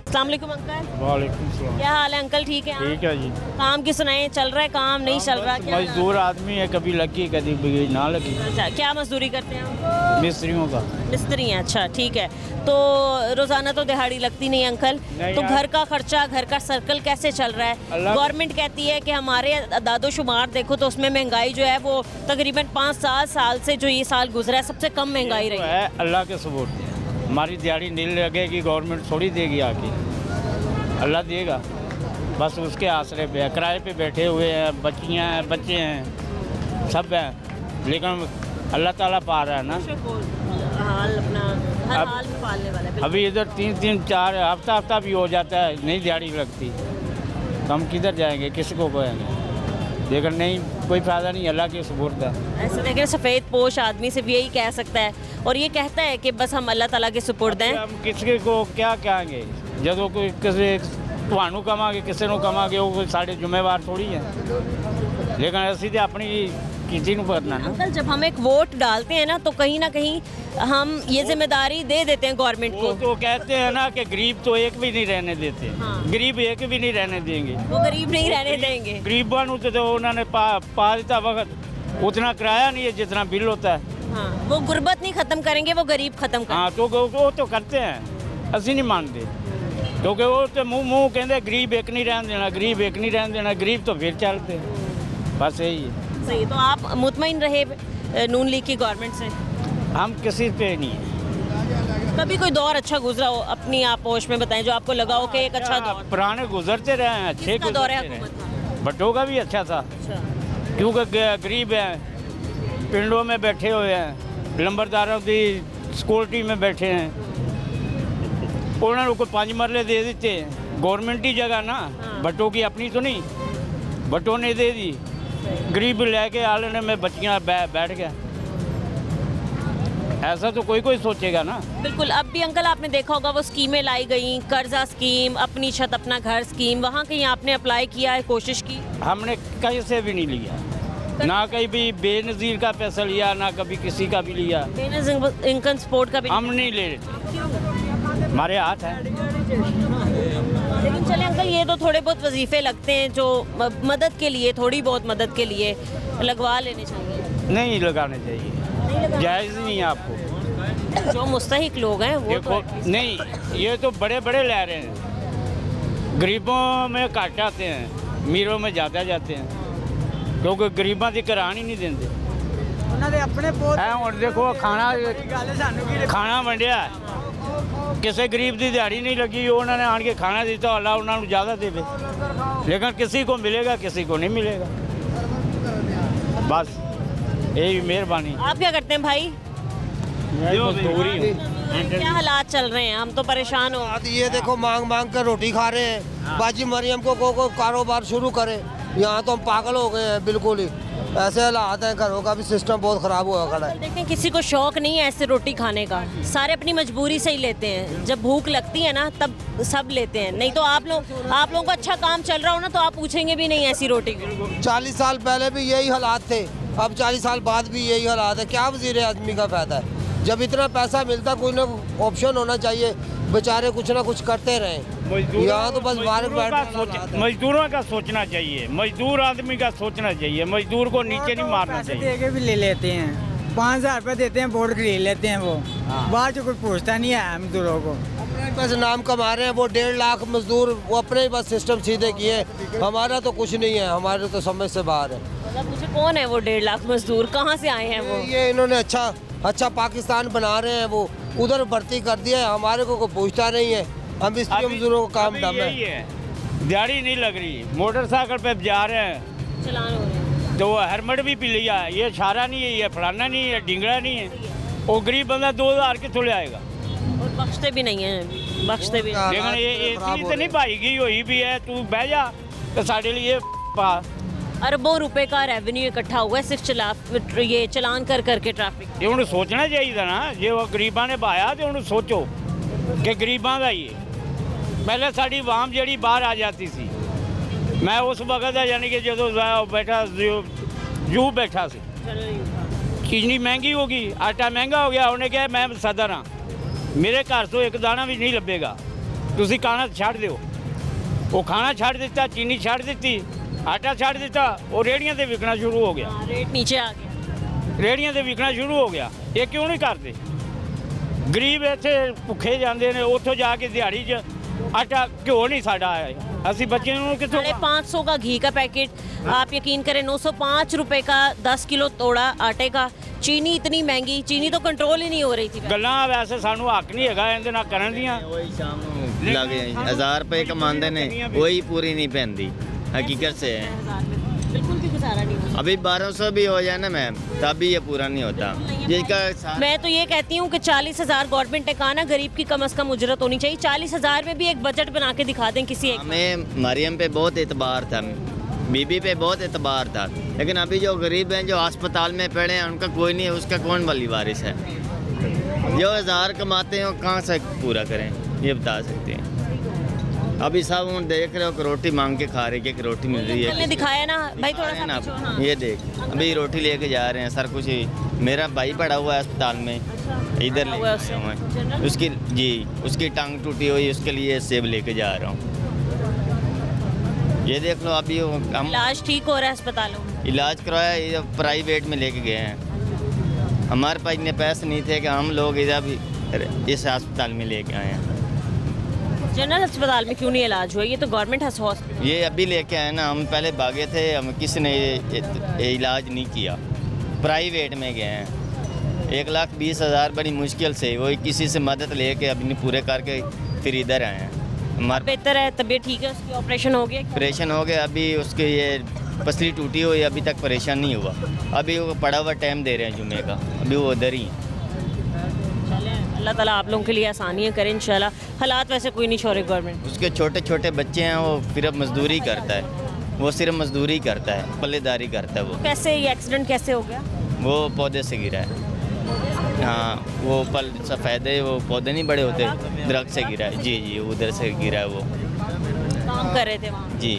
A: अस्सलामुअलैकुम अंकल।
G: वालेकुम सलाम।
A: क्या हाल है अंकल? ठीक है आप?
G: ठीक है जी।
A: काम की सुनाए, चल रहा है काम, नहीं चल रहा? क्या
G: मजदूर आदमी है, कभी लगी कभी ना लगी।
A: अच्छा, क्या मजदूरी करते हैं आप?
G: मिस्त्रियों का।
A: मिस्त्री हैं, अच्छा ठीक है। तो रोज़ाना तो दिहाड़ी लगती नहीं अंकल, तो घर का खर्चा, घर का सर्कल कैसे चल रहा है? गवर्नमेंट कहती है कि हमारे दादोशुमार देखो तो उसमें महंगाई जो है वो तकरीबन 5-7 साल से जो ये साल गुजरा है सबसे कम महंगाई रही
G: है। अल्लाह के सबूत हमारी दिहाड़ी नहीं लगेगी, गवर्नमेंट थोड़ी देगी आके, अल्लाह देगा, बस उसके आसरे पे किराए पे बैठे हुए हैं, बच्चियाँ हैं, बच्चे हैं, सब हैं, लेकिन अल्लाह ताला पा रहा है ना।
A: हाल अपना हर हाल में पालने वाला है।
G: अभी इधर 3-4 हफ्ता भी हो जाता है, नहीं दिहाड़ी लगती, तो हम किधर जाएंगे, किसी को कहेंगे? लेकिन नहीं, कोई फ़ायदा नहीं, अल्लाह के सुपुर्द है।
A: ऐसे देखें सफ़ेद पोश आदमी से भी यही कह सकता है और ये कहता है कि बस हम अल्लाह ताला के सुपुर्द हैं।
G: हम किसी को क्या कहेंगे? जो कोई किसी ਤੁਹਾਨੂੰ ਕਵਾਂਗੇ, ਕਿਸੇ ਨੂੰ ਕਵਾਂਗੇ, ਉਹ ਸਾਡੇ ਜ਼ਿੰਮੇਵਾਰ थोड़ी है, लेकिन ਅਸੀਂ तो अपनी किसी ਨੂੰ करना ना।
A: अंकल जब हम एक वोट डालते हैं ना तो कहीं ना कहीं हम ये जिम्मेदारी दे देते हैं गवर्नमेंट को।
G: तो कहते हैं ना कि गरीब तो एक भी नहीं रहने देते।
A: हाँ।
G: गरीब एक भी नहीं रहने देंगे,
A: वो गरीब नहीं रहने देंगे।
G: गरीबों तो उन्होंने पा देता वक्त, उतना किराया नहीं है जितना बिल होता है।
A: हाँ, वो गुर्बत नहीं ख़त्म करेंगे, वो गरीब ख़त्म करेंगे।
G: हाँ, तो वो तो करते हैं, ਅਸੀਂ नहीं मानते, क्योंकि वो तो मुँह कहते गरीब एक नहीं रहने देना, गरीब एक नहीं रहने देना, गरीब तो फिर चलते, बस यही है।
A: सही, तो आप मुतमईन रहे नून लीग की गवर्नमेंट से?
G: हम किसी पे नहीं है।
A: कभी कोई दौर अच्छा गुजरा हो अपनी आप होश में बताएं, जो आपको लगा हो कि एक अच्छा दौर?
G: पुराने गुजरते रहे हैं, अच्छे
A: किसका दौर है
G: गुजरते
A: हुकूमत
G: रहे। भट्टो का भी अच्छा था,
A: अच्छा,
G: क्योंकि गरीब हैं, पिंडों में बैठे हुए हैं, लंबरदारों की सिक्योरिटी में बैठे हैं, उन्होंने को 5 मरले दे देते हैं। गवर्नमेंट की जगह ना, भट्टों की अपनी तो नहीं, भट्टों ने दे दी, गरीब लेके आलने में बच्चियाँ बैठ गया। ऐसा तो कोई सोचेगा ना।
A: बिल्कुल। अब भी अंकल आपने देखा होगा वो स्कीमें लाई गई, कर्जा स्कीम, अपनी छत अपना घर स्कीम, वहाँ कहीं आपने अप्लाई किया है, कोशिश की?
G: हमने कहीं से भी नहीं लिया, ना कहीं भी बेनज़ीर का पैसा लिया, ना कभी किसी का भी लिया।
A: इनकम सपोर्ट का भी
G: हम नहीं ले रहे, हमारे हाथ है।
A: लेकिन चले अंकल, ये तो थोड़े बहुत वजीफे लगते हैं जो मदद के लिए, थोड़ी बहुत मदद के लिए लगवा लेने चाहिए।
G: नहीं लगाने चाहिए, जायज़ नहीं है आपको।
A: जो मुस्तहिक लोग हैं वो
G: देखो नहीं, ये तो बड़े बड़े ले रहे हैं, गरीबों में घट आते हैं, अमीरों में ज़्यादा जाते हैं, क्योंकि गरीबों की करान ही नहीं देंगे। ਹੁਣ देखो खाना वंडिया, किसी गरीब की दिहाड़ी नहीं लगी, उन्होंने आन के खाना दिता, अल्लाह उन्होंने ज़्यादा देवे, लेकिन किसी को मिलेगा किसी को नहीं मिलेगा। बस यही मेहरबानी।
A: आप क्या करते हैं भाई? क्या हालात चल रहे हैं? हम तो परेशान हो।
D: ये देखो मांग मांग कर रोटी खा रहे हैं। बाजी मरियम को कारोबार शुरू करे, यहाँ तो हम पागल हो गए हैं बिल्कुल ही। ऐसे हालात हैं, घरों का भी सिस्टम बहुत ख़राब हुआ खड़ा है।
A: देखते हैं किसी को शौक नहीं है ऐसे रोटी खाने का, सारे अपनी मजबूरी से ही लेते हैं। जब भूख लगती है ना तब सब लेते हैं, नहीं तो आप लोगों को अच्छा काम चल रहा हो ना तो आप पूछेंगे भी नहीं ऐसी रोटी को।
D: 40 साल पहले भी यही हालात थे, अब 40 साल बाद भी यही हालात है। क्या वज़ीर आदमी का फ़ायदा है? जब इतना पैसा मिलता, कोई ना ऑप्शन होना चाहिए, बेचारे कुछ ना कुछ करते रहें। यहाँ तो बस
G: मजदूरों का सोचना चाहिए, मजदूर आदमी का सोचना चाहिए, मजदूर को नीचे नहीं मारना चाहिए।
H: दे के भी ले लेते हैं, 5000 रुपये देते हैं, बोर्ड खरीद लेते हैं, वो बाद में कोई पूछता नहीं है मजदूरों को।
D: बस नाम कमा रहे हैं वो 1.5 लाख मजदूर, वो अपने ही बस सिस्टम सीधे किए। हमारा तो कुछ नहीं है, हमारे तो समझ से बाहर है।
A: मुझे कौन है वो 1.5 लाख मजदूर, कहाँ से आए हैं वो?
D: ये इन्होंने अच्छा पाकिस्तान बना रहे हैं, वो उधर भर्ती कर दिया है, हमारे को कोई पूछता नहीं है। हम मिस्त्री मजदूरों को काम दम है,
G: दिहाड़ी नहीं लग रही, मोटरसाइकिल पे जा रहे हैं,
A: चलान हो रहे हैं,
G: तो हेलमेट भी पी लिया, ये छारा नहीं है, ये फलाना नहीं है, डिंगड़ा नहीं है, वो गरीब बंदा 2000 कितों ले आएगा?
A: और बख्शते भी नहीं है, बख्शते भी।
G: लेकिन ये इतनी तो नहीं भाईगी हुई भी है, तू बह जा तो साढ़े लिए पा।
A: अरबों रुपए का रेवेन्यू इकट्ठा हुआ है सिर्फ ये चलान कर करके ट्रैफिक।
G: ये उन्हें सोचना चाहिए ना, जे वो गरीबा ने पाया तो उन्हें सोचो कि गरीबा का ही है। पहले साड़ी वाम जड़ी बाहर आ जाती थी, मैं उस वक्त यानी कि जो बैठा जू बैठा सी, चीनी महंगी होगी, आटा महंगा हो गया, उन्हें कहा मैं सदर हाँ, मेरे घर तो एक दाना भी नहीं लभेगा, तुसी खाना छड़ दो। वो खाना छड़ दिता, चीनी छड़ दी, आटा छड़ दिता, और रेहड़ियां से विकना शुरू हो गया।
A: रेट नीचे आ गया,
G: रेहड़ियां से विकना शुरू हो गया। ये क्यों नहीं करते? गरीब इत्थे भुखे जाते हैं, उतों जाके दिहाड़ी च आटा घ्यो नहीं साडा आया, असी बच्चे कितों?
A: 550 का घी का पैकेट आप यकीन करें 905 रुपए का 10 किलो तोड़ा आटे का। चीनी इतनी महंगी, चीनी तो कंट्रोल ही नहीं हो रही थी।
G: गल्लां वैसे सानू हक नहीं हैगा इहदे नाल करन दियां।
J: वही शाम ਨੂੰ ਲੱਗ ਜਾਈ 1000 रुपए कमाते ने, वही पूरी नहीं पहनती, हकीकत से है।
A: बिल्कुल भी गुजारा नहीं होता।
J: अभी 1200 भी हो जाए ना मैम, तब भी ये पूरा नहीं होता जिसका।
A: मैं तो ये कहती हूँ कि 40,000 गवर्नमेंट ने कहा ना गरीब की कम से कम उजरत होनी चाहिए, 40,000 में भी एक बजट बना के दिखा दें किसी एक।
J: हमें मरियम पे बहुत एतबार था, बीबी पे बहुत एतबार था, लेकिन अभी जो गरीब हैं जो अस्पताल में पड़े हैं उनका कोई नहीं है, उसका कौन वाली वारिस है? जो 1000 कमाते हैं कहाँ से पूरा करें, ये बता सकते हैं। अभी सब उन देख रहे हो कि रोटी मांग के खा रहे कि रोटी मिल रही है।
A: दिखाया ना भाई थोड़ा सा
J: ना,
A: पीछे, हाँ।
J: ये देख अभी रोटी लेके जा रहे हैं सर, कुछ ही मेरा भाई पड़ा हुआ है अस्पताल में, इधर लेके आया हूँ मैं, उसकी जी उसकी टांग टूटी हुई, उसके लिए सेब लेके जा रहा हूँ। ये देख लो अभी हम
A: इलाज ठीक हो रहा है अस्पतालों में,
J: इलाज करवाया, ये प्राइवेट में लेके गए हैं। हमारे पास इतने पैसे नहीं थे कि हम लोग इधर इस अस्पताल में लेके आए हैं।
A: जनरल अस्पताल में क्यों नहीं इलाज हुआ? ये तो गवर्नमेंट हॉस्पिटल।
J: ये अभी लेके आए ना, हम पहले भागे थे, हम किसी ने ये इलाज नहीं किया, प्राइवेट में गए हैं। 1,20,000 बड़ी मुश्किल से वही किसी से मदद लेके अभी पूरे करके फिर इधर आए हैं। हमारा
A: बेहतर है, तबीयत ठीक है उसकी, ऑपरेशन हो गया?
J: ऑपरेशन हो गया, अभी उसके ये पसली टूटी हुई, अभी तक परेशान नहीं हुआ। अभी वो पड़ा हुआ टाइम दे रहे हैं जुम्मे का, अभी वो उधर ही हैं।
A: अल्लाह ताला आप लोगों के लिए आसानियाँ करें इंशाल्लाह। हालात वैसे कोई नहीं छोड़े गवर्नमेंट।
J: उसके छोटे छोटे बच्चे हैं, वो सिर्फ मजदूरी करता है, वो सिर्फ मजदूरी करता है, पल्लेदारी करता है। वो
A: कैसे ये एक्सीडेंट कैसे हो गया?
J: वो पौधे से गिरा है। हाँ, वो पल सफ़ेद है, वो पौधे नहीं बड़े होते, दरख्त से गिरा है। जी जी, उधर से गिरा है वो।
A: काम कर रहे थे वहाँ।
J: जी,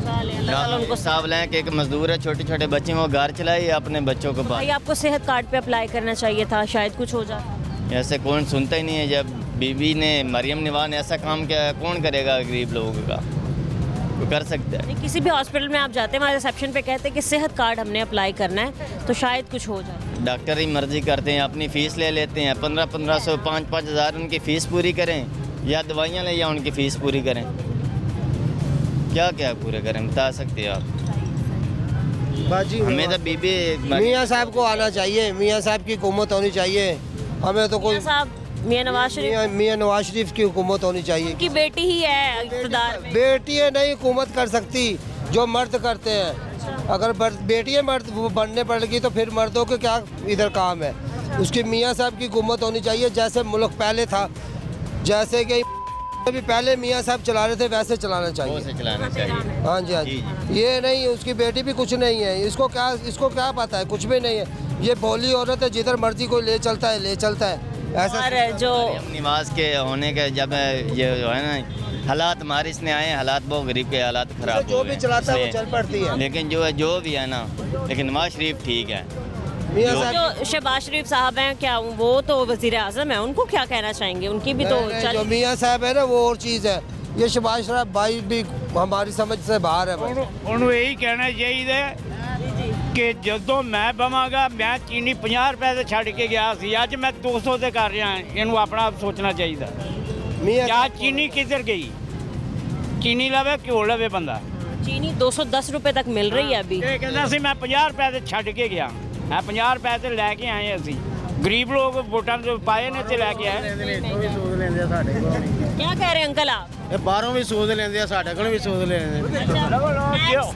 A: अल्लाह ताला उनको
J: साफ लें कि एक मजदूर है, छोटे छोटे बच्चे, वो घर चलाए अपने बच्चों को
A: भाई
J: पास।
A: आपको सेहत कार्ड पे अप्लाई करना चाहिए था, शायद कुछ हो जाता।
J: ऐसे कौन सुनता ही नहीं है। जब बीबी ने, मरियम नवाज ने ऐसा काम किया, कौन करेगा गरीब लोगों का? वो कर सकता है।
A: नहीं, किसी भी हॉस्पिटल में आप जाते हैं, वहाँ रिसेप्शन पे कहते हैं कि सेहत कार्ड हमने अप्लाई करना है तो शायद कुछ हो जाए।
J: डॉक्टर ही मर्जी करते हैं, अपनी फ़ीस ले लेते हैं, 1500 5 हज़ार उनकी फ़ीस पूरी करें, या दवाइयाँ ले या उनकी फ़ीस पूरी करें। क्या क्या पूरे करें, बता सकते हैं आप?
D: बाजी
J: हमें तो बीबी
D: मियाँ साहब को आना चाहिए, मियाँ साहब की हुकूमत होनी चाहिए। हमें तो कोई
A: साहब मियाँ नवाज शरीफ
D: मियाँ नवाज शरीफ की हुकूमत होनी चाहिए।
A: की बेटी ही है इक़्तिदार में।
D: बेटियाँ नहीं हुकूमत कर सकती, जो मर्द करते हैं। अगर बेटियाँ मर्द वो बनने पड़ेगी तो फिर मर्दों के क्या इधर काम है? उसकी मियाँ साहब की हुकूमत होनी चाहिए, जैसे मुल्क पहले था, जैसे कि अभी पहले मियाँ साहब चला रहे थे वैसे चलाना चाहिए।
J: चलाना चाहिए।
D: हाँ जी, हाँ जी। ये नहीं, उसकी बेटी भी कुछ नहीं है, इसको क्या पता है? कुछ भी नहीं है। ये भोली औरत है, जिधर मर्जी कोई ले चलता है ऐसा।
A: और जो
J: निवास के होने के जब ये जो है ना हालात हमारे इसमें आए, हालात बहुत गरीब के हालात खराब
D: जो
J: हो
D: भी
J: गए।
D: चलाता है वो चल पड़ती है।
J: लेकिन जो भी है ना, लेकिन नवाज शरीफ ठीक है।
D: मियाँ साहब
A: जो शहबाज शरीफ साहब हैं, क्या वो तो वजीर आज़म है, उनको क्या कहना चाहेंगे? उनकी भी तो
D: जो मियाँ साहब है ना वो और चीज़ है। ये शहबाज शरीफ भाई भी हमारी समझ से बाहर है।
G: ਉਹਨੂੰ ਇਹੀ ਕਹਿਣਾ ਚਾਹੀਦਾ ਕਿ ਜਦੋਂ ਮੈਂ ਬਵਾਂਗਾ, ਮੈਂ ਚੀਨੀ 50 ਰੁਪਏ ਤੇ ਛੱਡ ਕੇ ਗਿਆ ਸੀ, ਅੱਜ ਮੈਂ 200 ਤੇ ਕਰ ਰਿਹਾ। ਇਹਨੂੰ ਆਪਣਾ ਸੋਚਣਾ ਚਾਹੀਦਾ।
D: मियाँ
G: ਕਿਆ ਚੀਨੀ ਕਿੱਧਰ ਗਈ? ਚੀਨੀ ਲਵੇ ਘਿਓ ਲਵੇ ਬੰਦਾ।
A: चीनी 210 रुपए तक मिल रही है अभी।
G: ਇਹ ਕਹਿੰਦਾ ਸੀ ਮੈਂ 50 ਰੁਪਏ ਤੇ ਛੱਡ ਕੇ ਗਿਆ, ਮੈਂ 50 ਰੁਪਏ ਤੇ ਲੈ ਕੇ ਆਏ ਅਸੀਂ। ਗਰੀਬ ਲੋਕ ਵੋਟਾਂ ਦੇ ਪਾਏ ਨੇ ਤੇ ਲੈ ਕੇ ਆਏ।
A: क्या कह रहे हैं अंकल आप?
F: ਇਹ ਬਾਹਰੋਂ ਵੀ ਸੂਦ ਲੈਂਦੇ ਆ, ਸਾਡੇ ਕੋਲ ਵੀ ਸੂਦ ਲੈਂਦੇ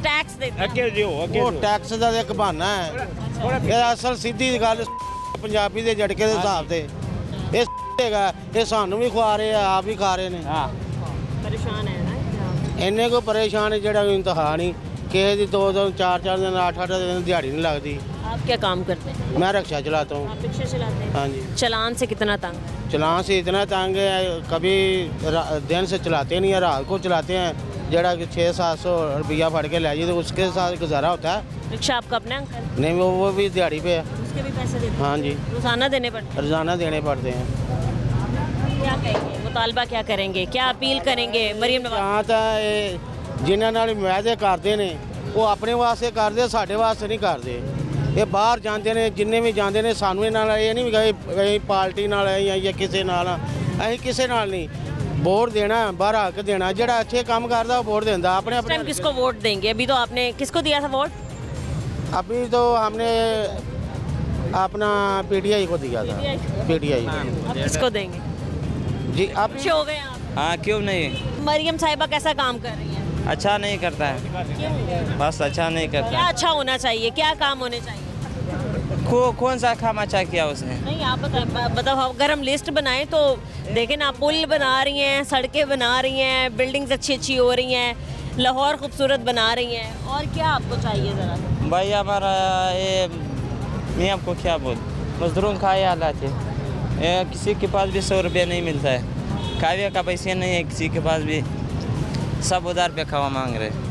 A: टैक्स देते हैं।
G: ਅੱਗੇ ਦਿਓ, ਅੱਗੇ
F: ਉਹ ਟੈਕਸ ਦਾ ਇੱਕ ਬਹਾਨਾ ਹੈ। ਇਹ ਅਸਲ ਸਿੱਧੀ ਗੱਲ ਪੰਜਾਬੀ ਦੇ ਝਟਕੇ ਦੇ ਹਿਸਾਬ ਤੇ ਇਹ ਹੈਗਾ। ਇਹ ਸਾਨੂੰ ਵੀ ਖਵਾ ਰਹੇ ਆ, ਆਪ ਵੀ ਖਾ ਰਹੇ ਨੇ।
G: ਹਾਂ।
A: परेशान है ना।
F: ਇੰਨੇ ਕੋ ਪਰੇਸ਼ਾਨ ਹੈ ਜਿਹੜਾ ਇੰਤਹਾ ਨਹੀਂ। ਕਿਸੇ ਦੀ 2 4 दिन 8 दिन ਦਿਹਾੜੀ ਨਹੀਂ ਲੱਗਦੀ।
A: आप क्या काम करते हैं?
F: मैं रिक्शा चलाता हूँ।
A: आप रिक्शा चलाते हैं?
F: हाँ जी।
A: चलान से कितना तंग?
F: चलान से इतना तंग है, कभी दिन से चलाते नहीं है, रात को चलाते हैं। जरा 600-700 रुपया फट के ले जाइए तो उसके साथ गुजारा होता है।
A: रिक्शा आपका अपना अंकल?
F: नहीं, वो भी दिहाड़ी पे है।
A: उसके भी पैसे देते हैं?
F: हाँ जी,
A: रोजाना देने पड़ते
F: रोज़ाना देने पड़ते हैं।
A: हैं? क्या कहेंगे, मुतालबा क्या करेंगे, क्या अपील करेंगे मरियम नवाज?
F: जहाँ तक जिन्होंने नाल वायदे करते हैं वो अपने वास्ते करते, साढ़े वास्ते नहीं करते। ये बाहर जाते हैं, जिन्ने भी जाते हैं, सानू ये नहीं भी पार्टी नाल या किसी नाल, असीं किसी नाल नहीं। वोट देना, बाहर हक देना, जो अच्छे काम करता वोट देता। अपने
A: इस टाइम किसको वोट देंगे? अभी तो आपने किसको दिया था वोट?
F: अभी तो हमने अपना PTI को दिया था। PTI
A: अब किसको देंगे?
F: जी। आप
A: खुश हो गए आप?
K: हाँ, क्यों नहीं?
A: मरियम साहिबा कैसा काम कर रही है?
K: अच्छा नहीं करता है,
A: क्यों?
K: बस अच्छा नहीं करता
A: क्या अच्छा होना चाहिए, क्या काम होने चाहिए?
K: कौन सा काम अच्छा किया उसने?
A: नहीं आप बताओ। अगर हम लिस्ट बनाएं तो देखें ना, पुल बना रही हैं, सड़कें बना रही हैं, बिल्डिंग्स अच्छी अच्छी हो रही हैं, लाहौर खूबसूरत बना रही हैं, और क्या आपको चाहिए ज़रा?
K: भाई हमारा ये मैं आपको क्या बोल, मजदूरों का ये हालात है। किसी के पास भी 100 रुपये नहीं मिलता है, खावे का पैसे नहीं है किसी के पास भी, सब उधार पे खावा मांग रहे।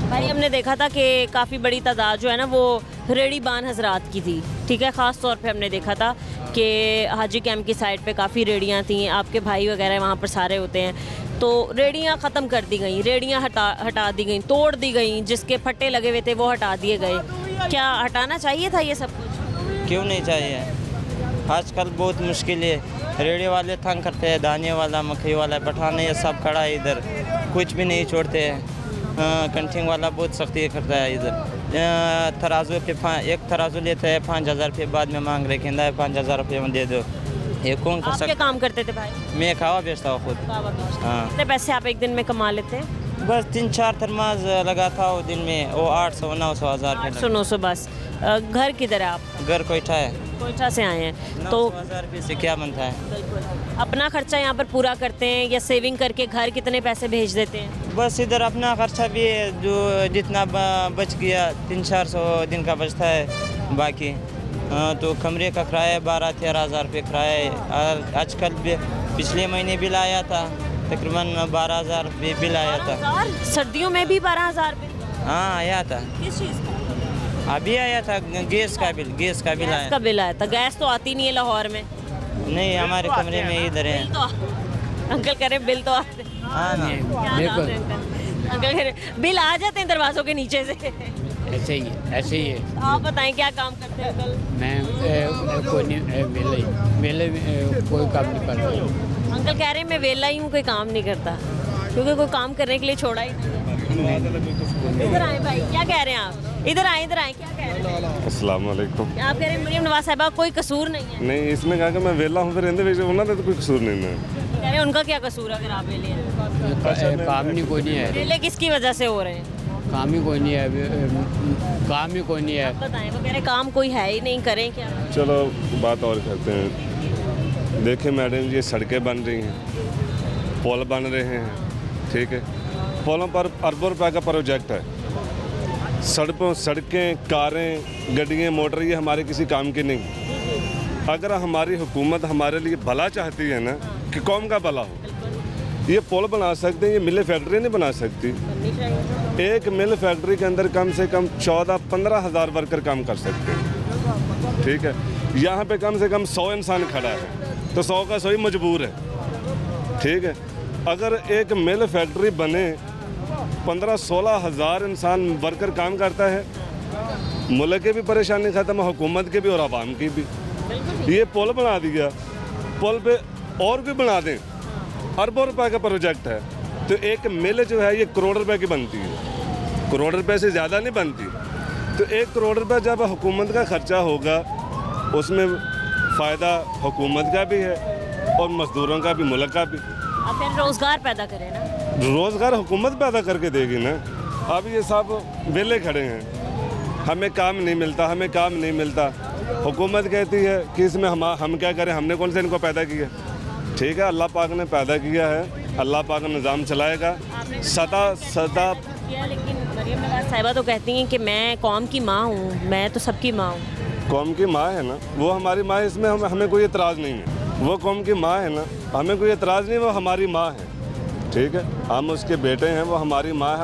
A: भाई हमने देखा था कि काफ़ी बड़ी तादाद जो है ना वो रेडी बान हजरात की थी, ठीक है। ख़ास तौर पे हमने देखा था कि हाजी कैंप की साइड पे काफ़ी रेडियाँ थी, आपके भाई वगैरह वहाँ पर सारे होते हैं, तो रेडियाँ ख़त्म कर दी गई, रेडियाँ हटा दी गई, तोड़ दी गई, जिसके फट्टे लगे हुए थे वो हटा दिए गए। क्या हटाना चाहिए था ये सब कुछ?
K: क्यों नहीं चाहिए? आजकल बहुत मुश्किल है, रेडियो वाले तंग करते हैं, दाने वाला, मकई वाला, पठाने ये सब खड़ा है इधर, कुछ भी नहीं छोड़ते हैं। कंटिंग वाला बहुत सख्ती करता है इधर। तराजू पे एक तराजू लेते हैं 5000 रुपये, बाद में मांग रहे कहता है 5000 रुपये में दे दो। ये कौन कर
A: आप क्या
K: सकता?
A: काम करते थे भाई?
K: मैं खावा बेचता हूँ खुद।
A: हाँ।
K: हाँ,
A: कितने पैसे आप एक दिन में कमा लेते हैं?
K: बस 3-4 थर्मास लगा था वो दिन में, वो 800-900 हज़ार
A: 800-900 बस। घर किधर है आप?
K: घर कोयठा है।
A: कोयठा से आए हैं तो
K: 900 रुपये से क्या बनता है?
A: बिल्कुल अपना खर्चा यहाँ पर पूरा करते हैं या सेविंग करके घर कितने पैसे भेज देते हैं?
K: बस इधर अपना खर्चा भी है, जो जितना बच गया 300-400 दिन का बचता है। बाकी तो कमरे का किराया 12-13 हज़ार रुपये किराया है। और आजकल पिछले महीने बिल आया था, तकरीबन 12 हज़ार रुपये बिल आया था।
A: 12,000? सर्दियों में भी 12,000 रुपये?
K: हाँ आया था,
A: किस चीज़ का?
K: अभी आया था गैस का बिल। गैस का बिल आया
A: का बिल आया था। गैस तो आती नहीं है लाहौर में।
K: नहीं, हमारे कमरे में इधर है।
A: बिल तो अंकल कह रहे हैं बिल तो आते।
K: हाँ ना,
A: बिल्कुल अंकल कह रहे बिल आ जाते हैं दरवाज़ों के नीचे से।
L: ऐसे ही है, ऐसे ही है।
A: आप बताएं क्या काम करते हैं अंकल?
L: मैं कोई नहीं, वेले कोई काम नहीं कर रहा।
A: अंकल कह रहे हैं मैं वेला ही हूँ, कोई काम नहीं करता, क्योंकि कोई काम करने के लिए छोड़ा ही नहीं है। इधर आए भाई, क्या कह रहे हैं आप? इधर आए क्या कह रहे हैं?
M: अस्सलाम वालेकुम।
A: आप कह रहे हैं मरियम नवाज साहिबा कोई कसूर नहीं है?
M: नहीं, इसने कहा कि मैं वेला हूँ, फिर इन्हें उन्होंने तो कोई कसूर नहीं है।
A: कह रहे हैं उनका क्या कसूर है अगर आप वेले हैं?
L: काम नहीं कोई नहीं है,
A: वेले किसकी वजह से हो रहे हैं?
L: काम ही कोई नहीं है, काम ही कोई नहीं है।
A: बताएं, वो कह रहे काम कोई है ही नहीं, करें क्या?
M: चलो बात और करते हैं। देखिए मैडम, ये सड़कें बन रही हैं, पुल बन रहे हैं, ठीक है। पुलों पर अरबों रुपए का प्रोजेक्ट है। सड़कें, कारें, गड्डियाँ, मोटर ये हमारे किसी काम की नहीं। अगर हमारी हुकूमत हमारे लिए भला चाहती है ना, कि कौम का भला हो, ये पुल बना सकते हैं, ये मिल फैक्ट्री नहीं बना सकती। एक मिल फैक्ट्री के अंदर कम से कम 14-15 हज़ार वर्कर काम कर सकते हैं, ठीक है। यहाँ पे कम से कम 100 इंसान खड़ा है, तो 100 का 100 ही मजबूर है, ठीक है। अगर एक मिल फैक्ट्री बने, 15-16 हज़ार इंसान वर्कर काम करता है, मुल्क की भी परेशानी ख़त्म, हुकूमत की भी और आवाम की भी। ये पुल बना दिया, पुल पे और भी बना दें, अरबों रुपए का प्रोजेक्ट है, तो एक मिल जो है ये करोड़ रुपए की बनती है, करोड़ रुपए से ज़्यादा नहीं बनती। तो 1 करोड़ रुपए जब हुकूमत का खर्चा होगा, उसमें फ़ायदा हुकूमत का भी है और मज़दूरों का भी, मुल्क का भी।
A: आप फिर रोज़गार पैदा करें ना।
M: रोज़गार हुकूमत पैदा करके देगी ना। अब ये सब वेले खड़े हैं, हमें काम नहीं मिलता, हमें काम नहीं मिलता। हुकूमत कहती है कि इसमें हम क्या करें, हमने कौन से इनको पैदा किया? ठीक है, अल्लाह पाक ने पैदा किया है, अल्लाह पाक निज़ाम चलाएगा। सदा
A: लेकिन मरियम नवाज साहिबा तो कहती हैं कि मैं कौम की माँ हूँ, मैं तो सबकी माँ हूँ।
M: कौम की माँ है ना, वो हमारी माँ है, इसमें हमें कोई एतराज़ नहीं है। वो कौम की माँ है ना, हमें कोई एतराज़ नहीं, वो हमारी माँ है, ठीक है। हम उसके बेटे हैं, वो हमारी माँ है,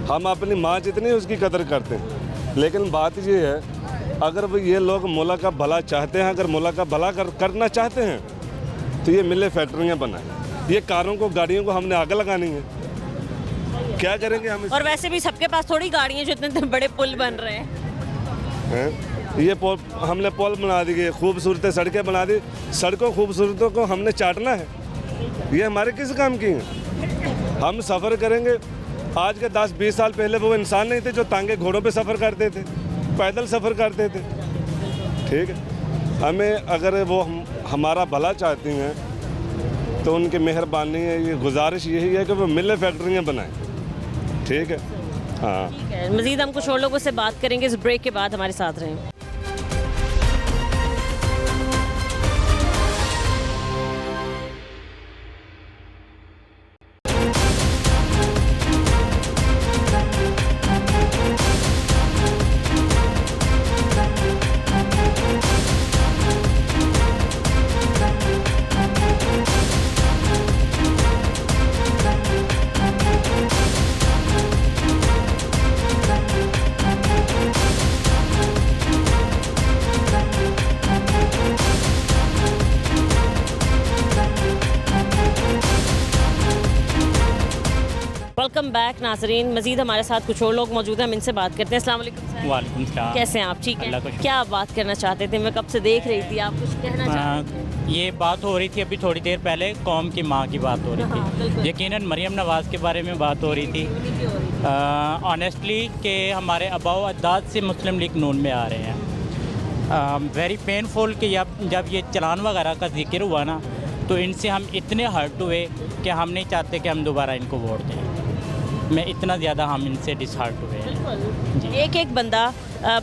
M: हम अपनी माँ जितनी उसकी कदर करते हैं। लेकिन बात ये है, अगर वो ये लोग मुल्क का भला चाहते हैं, अगर मुल्क का भला करना चाहते हैं, तो ये मिले फैक्ट्रियाँ बनाएं। ये कारों को, गाड़ियों को हमने आग लगानी है, क्या करेंगे हम?
A: और वैसे भी सबके पास थोड़ी गाड़ियाँ जो इतने बड़े पुल बन रहे हैं।
M: ये हमने पुल बना दिए, खूबसूरत सड़कें बना दी, सड़कों खूबसूरतों को हमने चाटना है। ये हमारे किस काम की हैं? हम सफ़र करेंगे, आज के 10-20 साल पहले वो इंसान नहीं थे जो तांगे घोड़ों पे सफ़र करते थे, पैदल सफ़र करते थे, ठीक है। हमें अगर वो हमारा भला चाहती हैं तो उनकी मेहरबानी है, ये गुजारिश यही है कि वो मिल फैक्ट्रियाँ बनाएं, ठीक है। हाँ,
A: ठीक है, मज़ीद हम कुछ और लोगों से बात करेंगे इस ब्रेक के बाद, हमारे साथ रहें। वेलकम बैक नाजरीन, मजीद हमारे साथ कुछ और लोग मौजूद हैं, हम इनसे बात करते हैं। अस्सलाम वालेकुम सर।
G: वालेकुम सलाम।
A: कैसे हैं आप? ठीक है। क्या आप बात करना चाहते थे? मैं कब से देख रही थी, आप कुछ कहना चाहते थे?
G: ये बात हो रही थी अभी थोड़ी देर पहले, कौम की माँ की बात हो रही थी। यकीनन मरियम नवाज़ के बारे में बात हो रही थी। ऑनेस्टली कि हमारे अबाव अजदाद से मुस्लिम लीग नून में आ रहे हैं। वेरी पेनफुल कि जब ये चलान वगैरह का जिक्र हुआ ना, तो इनसे हम इतने हर्ट हुए कि हम नहीं चाहते कि हम दोबारा इनको वोट दें।
L: मैं इतना ज़्यादा हम इनसे डिसहार्ट हुए हैं।
A: एक एक बंदा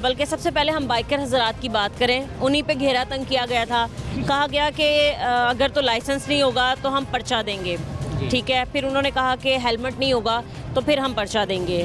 A: बल्कि सबसे पहले हम बाइकर हजरात की बात करें, उन्हीं पे घेरा तंग किया गया था। कहा गया कि अगर तो लाइसेंस नहीं होगा तो हम पर्चा देंगे, ठीक है। फिर उन्होंने कहा कि हेलमेट नहीं होगा तो फिर हम पर्चा देंगे,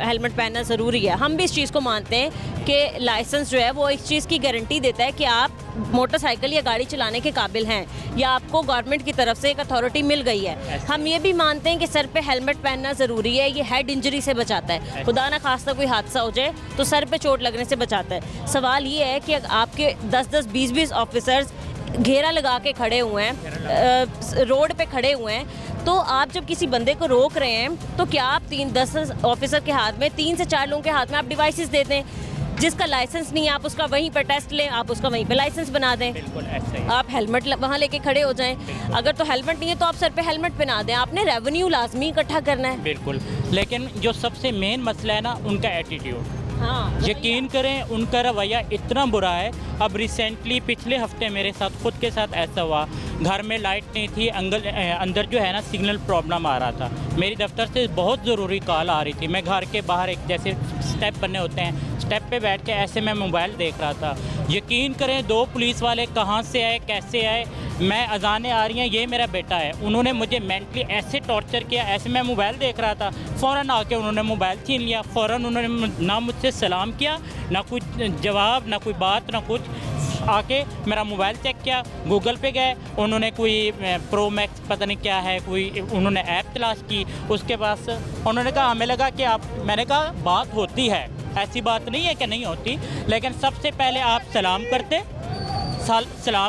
A: हेलमेट पहनना ज़रूरी है। हम भी इस चीज़ को मानते हैं कि लाइसेंस जो है वो इस चीज़ की गारंटी देता है कि आप मोटरसाइकिल या गाड़ी चलाने के काबिल हैं या आपको गवर्नमेंट की तरफ से एक अथॉरिटी मिल गई है। हम ये भी मानते हैं कि सर पे हेलमेट पहनना ज़रूरी है, ये हेड इंजरी से बचाता है। खुदा ना खास्ता कोई हादसा हो जाए तो सर पे चोट लगने से बचाता है। सवाल ये है कि आपके 10-10, 20-20 ऑफिसर्स घेरा लगा के खड़े हुए हैं, रोड पे खड़े हुए हैं, तो आप जब किसी बंदे को रोक रहे हैं तो क्या आप 3-10 ऑफिसर के हाथ में, 3 से 4 लोगों के हाथ में आप डिवाइसेस देते हैं? जिसका लाइसेंस नहीं है आप उसका वहीं पर टेस्ट लें, आप उसका वहीं पे लाइसेंस बना दें।
L: बिल्कुल ऐसा ही।
A: आप हेलमेट वहाँ लेके खड़े हो जाएं। अगर तो हेलमेट नहीं है तो आप सर पे हेलमेट पहना दें। आपने रेवेन्यू लाजमी इकट्ठा करना है।
L: बिल्कुल, लेकिन जो सबसे मेन मसला है ना, उनका एटीट्यूड।
A: हाँ,
L: यकीन करें उनका रवैया इतना बुरा है। अब रिसेंटली पिछले हफ्ते मेरे साथ खुद के साथ ऐसा हुआ, घर में लाइट नहीं थी, अंदर जो है ना सिग्नल प्रॉब्लम आ रहा था। मेरी दफ्तर से बहुत ज़रूरी कॉल आ रही थी, मैं घर के बाहर एक जैसे स्टेप बने होते हैं, स्टेप पे बैठ के ऐसे मैं मोबाइल देख रहा था। यकीन करें 2 पुलिस वाले कहाँ से आए, कैसे आए, मैं अजानें आ रही हैं, ये मेरा बेटा है, उन्होंने मुझे मेंटली ऐसे टॉर्चर किया। ऐसे मैं मोबाइल देख रहा था, फ़ौरन आके उन्होंने मोबाइल छीन लिया। फ़ौरन उन्होंने ना मुझसे सलाम किया, ना कुछ जवाब, ना कोई बात, ना कुछ। आके मेरा मोबाइल चेक किया, गूगल पे गए, उन्होंने कोई प्रो मैक्स पता नहीं क्या है, कोई उन्होंने ऐप तलाश की। उसके बाद उन्होंने कहा, हमें लगा कि आप, मैंने कहा बात होती है, ऐसी बात नहीं है कि नहीं होती, लेकिन सबसे पहले आप सलाम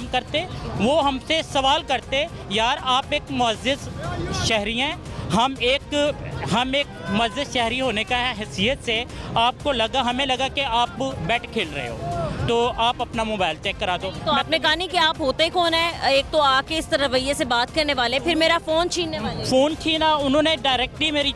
L: करते, वो हमसे सवाल करते, यार आप एक मुअज़्ज़िज़ शहरी हैं, हम एक मुअज़्ज़िज़ शहरी होने का हैसियत से आपको लगा, हमें लगा कि आप बैट खेल रहे हो, तो आप अपना मोबाइल चेक करा दो।
A: तो आपने कहा नहीं कि आप होते कौन है? एक तो आके इस रवैये से बात करने वाले, फिर मेरा फ़ोन छीनने वाले।
L: फ़ोन छीना, उन्होंने डायरेक्टली मेरी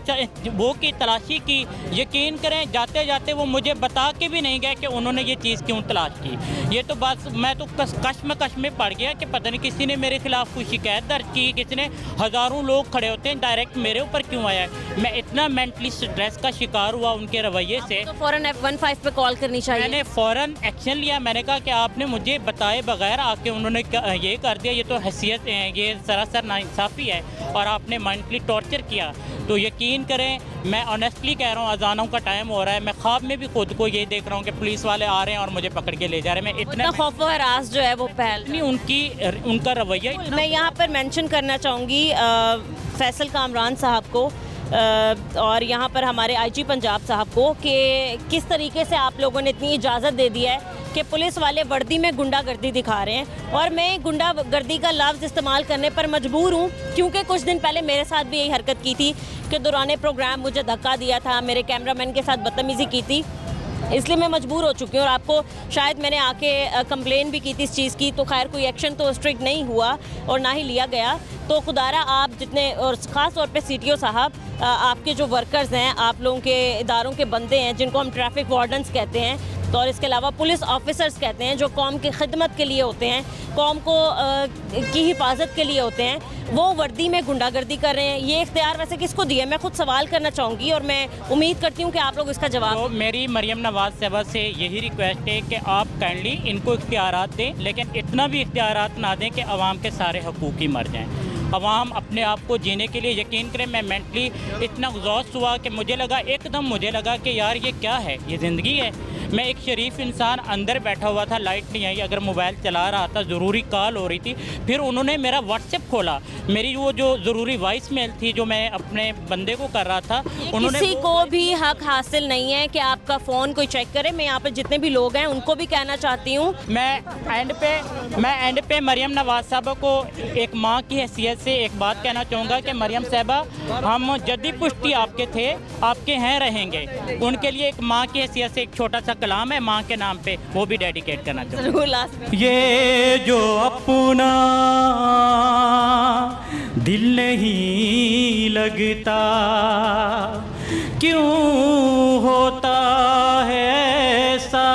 L: वो की तलाशी की। यकीन करें जाते जाते वो मुझे बता के भी नहीं गए कि उन्होंने ये चीज़ क्यों तलाश की। ये तो बस मैं तो कश्मकश में पड़ गया कि पता नहीं किसी ने मेरे खिलाफ कोई शिकायत दर्ज की, किसी ने, हज़ारों लोग खड़े होते हैं, डायरेक्ट मेरे ऊपर क्यों आया है? मैं इतना मेंटली स्ट्रेस का शिकार हुआ उनके रवैये से।
A: तो फ़ौरन F15 पे कॉल करनी चाहिए।
L: मैंने फ़ौरन एक्शन लिया। मैंने कहा कि आपने मुझे बताए बगैर आके उन्होंने ये कर दिया, ये तो हैसियत, ये सरासर नाइंसाफ़ी है, और आपने मेंटली टॉर्चर किया। तो यकीन करें, मैं ऑनेस्टली कह रहा हूँ, अजानों का टाइम हो रहा है, मैं ख्वाब में भी खुद को ये देख रहा हूँ कि पुलिस वाले आ रहे हैं और मुझे पकड़ के ले जा रहे हैं। मैं इतना
A: खौफ व हरास जो है वो फैल,
L: उनका रवैया।
A: मैं यहाँ पर मेंशन करना चाहूँगी फैसल कामरान साहब को और यहाँ पर हमारे आईजी पंजाब साहब को कि किस तरीके से आप लोगों ने इतनी इजाज़त दे दी है कि पुलिस वाले वर्दी में गुंडागर्दी दिखा रहे हैं। और मैं गुंडागर्दी का लफ्ज़ इस्तेमाल करने पर मजबूर हूँ, क्योंकि कुछ दिन पहले मेरे साथ भी यही हरकत की थी कि दौरान प्रोग्राम मुझे धक्का दिया था, मेरे कैमरामैन के साथ बदतमीज़ी की थी, इसलिए मैं मजबूर हो चुकी हूँ। और आपको शायद मैंने आके कंप्लेन भी की थी इस चीज़ की, तो खैर कोई एक्शन तो स्ट्रिक्ट नहीं हुआ और ना ही लिया गया। तो खुदारा आप जितने, और ख़ास तौर पे CTO साहब, आपके जो वर्कर्स हैं, आप लोगों के इदारों के बंदे हैं, जिनको हम ट्रैफिक वार्डन्स कहते हैं, तो और इसके अलावा पुलिस ऑफिसर्स कहते हैं, जो कौम की खिदमत के लिए होते हैं, कौम को की हिफाजत के लिए होते हैं, वो वर्दी में गुंडागर्दी कर रहे हैं। ये इख्तियार वैसे किसको दिया? मैं खुद सवाल करना चाहूँगी और मैं उम्मीद करती हूँ कि आप लोग इसका जवाब।
L: तो मेरी मरियम नवाज़ साहबा से यही रिक्वेस्ट है कि आप काइंडली इनको इख्तियारात दें, लेकिन इतना भी इख्तियारात ना दें कि आवाम के सारे हकूक़ ही मर जाएँ। अवाम अपने आप को जीने के लिए, यकीन करें मैं मेंटली इतना एग्जॉस्ट हुआ कि मुझे लगा कि यार ये क्या है, ये ज़िंदगी है। मैं एक शरीफ इंसान अंदर बैठा हुआ था, लाइट नहीं आई, अगर मोबाइल चला रहा था, ज़रूरी कॉल हो रही थी, फिर उन्होंने मेरा व्हाट्सएप खोला, मेरी वो जो ज़रूरी वॉइस मेल थी जो मैं अपने बंदे को कर रहा था, उन्होंने,
A: किसी को भी हक हासिल नहीं है कि आपका फ़ोन कोई चेक करे। मैं यहाँ पर जितने भी लोग हैं उनको भी कहना चाहती हूँ,
L: मैं एंड पे मरियम नवाज़ साहबा को एक माँ की हैसियत से एक बात कहना चाहूँगा कि मरियम साहबा, हम जद्दी पुश्ती आपके थे, आपके हैं, रहेंगे। उनके लिए एक माँ की हैसियत से एक छोटा सा कलाम है माँ के नाम पे, वो भी डेडिकेट करना चाहूँगा।
N: ये जो अपना दिल नहीं लगता, क्यों होता है ऐसा,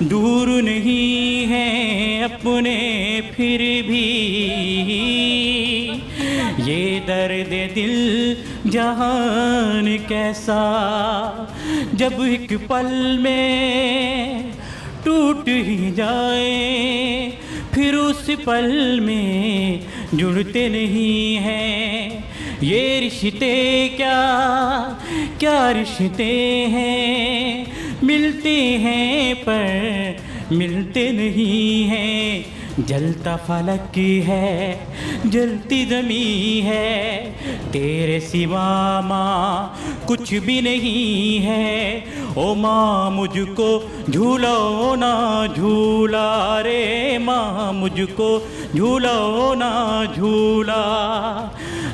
N: दूर नहीं है अपने फिर भी ये दर्द दिल जहान कैसा, जब एक पल में टूट ही जाए फिर उस पल में जुड़ते नहीं हैं। ये रिश्ते क्या क्या रिश्ते हैं, मिलते हैं पर मिलते नहीं हैं। जलता फलक है जलती ज़मीं है, तेरे सिवा माँ कुछ भी नहीं है। ओ माँ मुझको झूलो ना झूला रे, माँ मुझको झूलो ना झूला,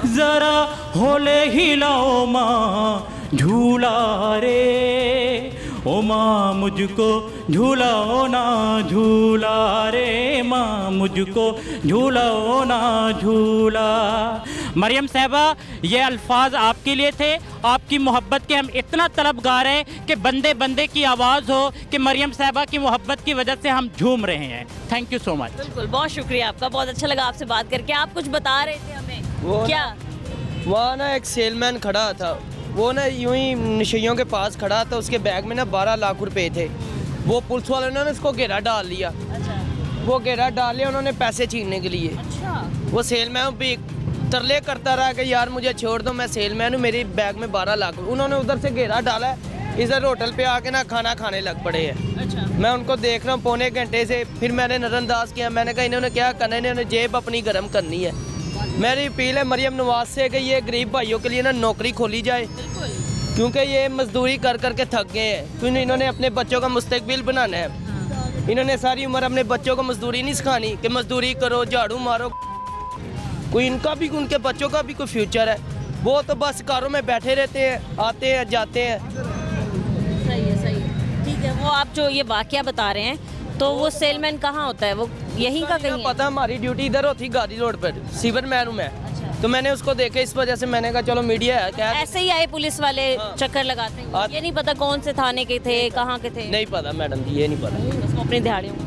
N: ज़रा होले हिलाओ माँ झूला रे। ओ माँ मुझको झूलाओ ना झूला रे, माँ मुझको झूलाओ ना झूला।
L: मरियम साहबा, ये अल्फाज आपके लिए थे, आपकी मोहब्बत के हम इतना तलबगार हैं कि बंदे बंदे की आवाज़ हो कि मरियम साहबा की मोहब्बत की वजह से हम झूम रहे हैं। Thank you so much.
A: बिल्कुल, बहुत शुक्रिया आपका, बहुत अच्छा लगा आपसे बात करके। आप कुछ बता रहे थे हमें, क्या?
O: वहाँ ना एक सेलमैन खड़ा था, वो ना यूं ही नशइयों के पास खड़ा था, उसके बैग में ना 12 लाख रुपए थे। वो पुलिस वालों ने उसको घेरा डाल लिया।
A: अच्छा।
O: वो घेरा डाल लिया उन्होंने पैसे छीनने के लिए।
A: अच्छा।
O: वो सेलमैन भी तरले करता रहा कि यार मुझे छोड़ दो, मैं सेलमैन हूँ, मेरे बैग में 12 लाख। उन्होंने उधर से घेरा डाला है, इधर होटल पे आके ना खाना खाने लग पड़े हैं।
A: अच्छा।
O: मैं उनको देख रहा हूँ पौने घंटे से, फिर मैंने नज़रअंदाज किया। मैंने कहा इन्होंने क्या करना है, इन्होंने जेब अपनी गर्म करनी है। मेरी अपील है मरियम नवाज से कि ये गरीब भाइयों के लिए ना नौकरी खोली जाए, क्योंकि ये मजदूरी कर कर के थक गए हैं। क्योंकि इन्होंने अपने बच्चों का मुस्तकबिल बनाना है। इन्होंने सारी उम्र अपने बच्चों को मजदूरी नहीं सिखानी कि मजदूरी करो, झाड़ू मारो। कोई इनका भी, उनके बच्चों का भी कोई फ्यूचर है। वो तो बस कारों में बैठे रहते हैं, आते हैं जाते हैं।
A: सही है, सही है, ठीक है। वो आप जो ये वाकया बता रहे हैं, तो वो सेलमैन कहाँ होता है? वो यहीं का कहीं है?
O: पता, हमारी ड्यूटी इधर होती गाजी रोड पर, सीवर मैन हूँ मैं। तो मैंने उसको देखा, इस वजह से मैंने कहा चलो मीडिया है क्या।
A: ऐसे ही आए पुलिस वाले चक्कर लगाते हैं? ये नहीं पता कौन से थाने के थे, कहाँ के थे?
O: नहीं पता मैडम जी, ये नहीं पता।
A: बस वो अपनी दिहाड़ियों में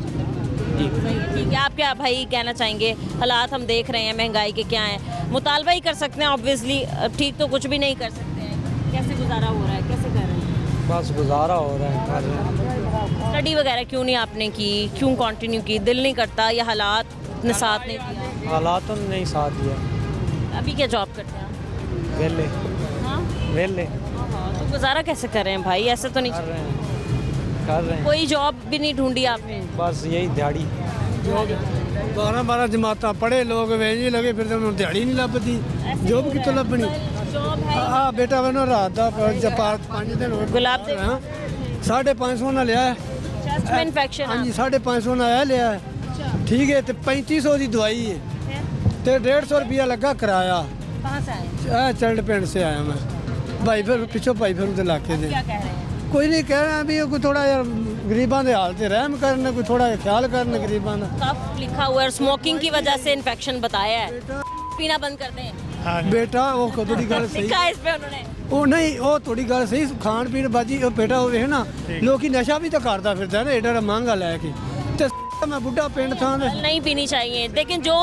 A: जी। ठीक है, आप क्या भाई कहना चाहेंगे? हालात हम देख रहे हैं, महंगाई के क्या हैं, मुतालबा ही कर सकते हैं ऑब्वियसली, ठीक तो कुछ भी नहीं कर सकते हैं। कैसे गुजारा हो रहा है, कैसे कर रहे हैं?
H: बस गुजारा हो रहा है, कर रहे हैं।
A: स्टडी वगैरह क्यों नहीं आपने की, क्यों कंटिन्यू की? दिल नहीं करता या हालात ने साथ नहीं दिया?
H: हालातों ने नहीं साथ दिया।
A: अभी क्या जॉब करते हैं?
H: वेले।
A: हाँ,
H: वेले
A: तो गुजारा कैसे कर रहे हैं भाई? ऐसे तो नहीं
H: कर रहे हैं।
A: कोई जॉब भी नहीं ढूंढी आपने?
H: बस यही दिहाड़ी।
P: 12 जमाता पढ़े लोग वेजी लगे फिर तो दिहाड़ी नहीं लभदी, जॉब कितों लभनी? हाँ बेटा मैंने रात का 5 दिन हो
A: गुलाब
P: 550 ना लिया है।
A: चेस्ट में इन्फेक्शन?
P: हाँ जी, 550 ना आया लिया है। ठीक है, तो 3500 की दवाई है, तो 150 रुपया लगा किराया।
A: कहाँ से आए?
P: चंड पिंड से आया मैं, भाई फिर पिछो भाई फिर इलाके दे।
A: क्या कह रहे हैं?
P: कोई नहीं कह रहा भी कोई थोड़ा यार गरीबां दे हाल ते रहम करने, कोई थोड़ा ख्याल करने गरीबां दा।
A: कफ लिखा हुआ है, स्मोकिंग की वजह से इन्फेक्शन बताया है, पीना बंद कर दें।
P: हाँ बेटा वो थोड़ी गल सही
A: लिखा है इस पे उन्होंने।
P: वो नहीं, वो थोड़ी गल सही, खान पीन बाजी वो बेटा हो रहे ना, लोग नशा भी तो करता फिरता है ना एडा महंगा लैके, ते मैं बुढ़ा पिंड था
A: नहीं पीनी चाहिए। लेकिन जो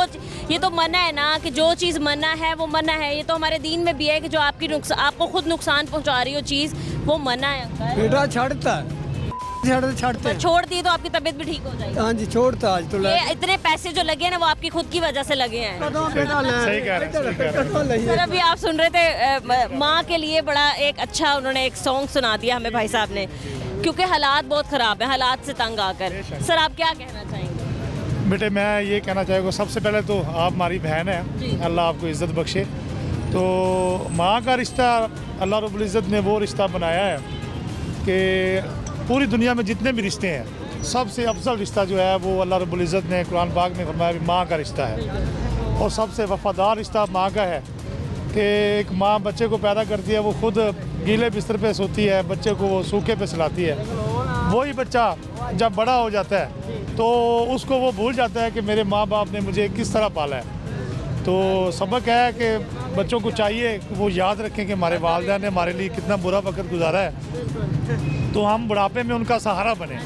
A: ये तो मना है ना, कि जो चीज़ मना है वो मना है। ये तो हमारे दीन में भी है कि जो आपको खुद नुकसान पहुंचा रही हो चीज़, वो मना है अंकल।
P: बेटा छाड़ता है, छाड़ते
A: छोड़ दिए तो आपकी तबीयत भी ठीक हो जाएगी।
P: हाँ जी, छोड़ता आज तो
A: ये इतने पैसे जो लगे ना वो आपकी खुद की वजह से लगे हैं। सर अभी आप सुन रहे थे, माँ के लिए बड़ा एक अच्छा उन्होंने एक सॉन्ग सुना दिया हमें भाई साहब ने, क्योंकि हालात बहुत ख़राब हैं, हालात से तंग आकर। सर आप क्या कहना चाहेंगे?
Q: बेटे मैं ये कहना चाहूँगा, सबसे पहले तो आप हमारी बहन है, अल्लाह आपको इज़्ज़त बख्शे। तो माँ का रिश्ता अल्लाह रब्बुल इज़्ज़त ने वो रिश्ता बनाया है कि पूरी दुनिया में जितने भी रिश्ते हैं, सबसे अफजल रिश्ता जो है वो अल्लाह रब्बुल इज़्ज़त ने कुरान पाक में फरमाया भी माँ का रिश्ता है। और सबसे वफ़ादार रिश्ता माँ का है कि एक माँ बच्चे को पैदा करती है, वो खुद गीले बिस्तर पे सोती है, बच्चे को वो सूखे पे सुलाती है। वही बच्चा जब बड़ा हो जाता है तो उसको वो भूल जाता है कि मेरे माँ बाप ने मुझे किस तरह पाला है। तो सबक है कि बच्चों को चाहिए कि वो याद रखें कि हमारे वालिदैन ने हमारे लिए कितना बुरा वक्त गुजारा है, तो हम बुढ़ापे में उनका सहारा बने।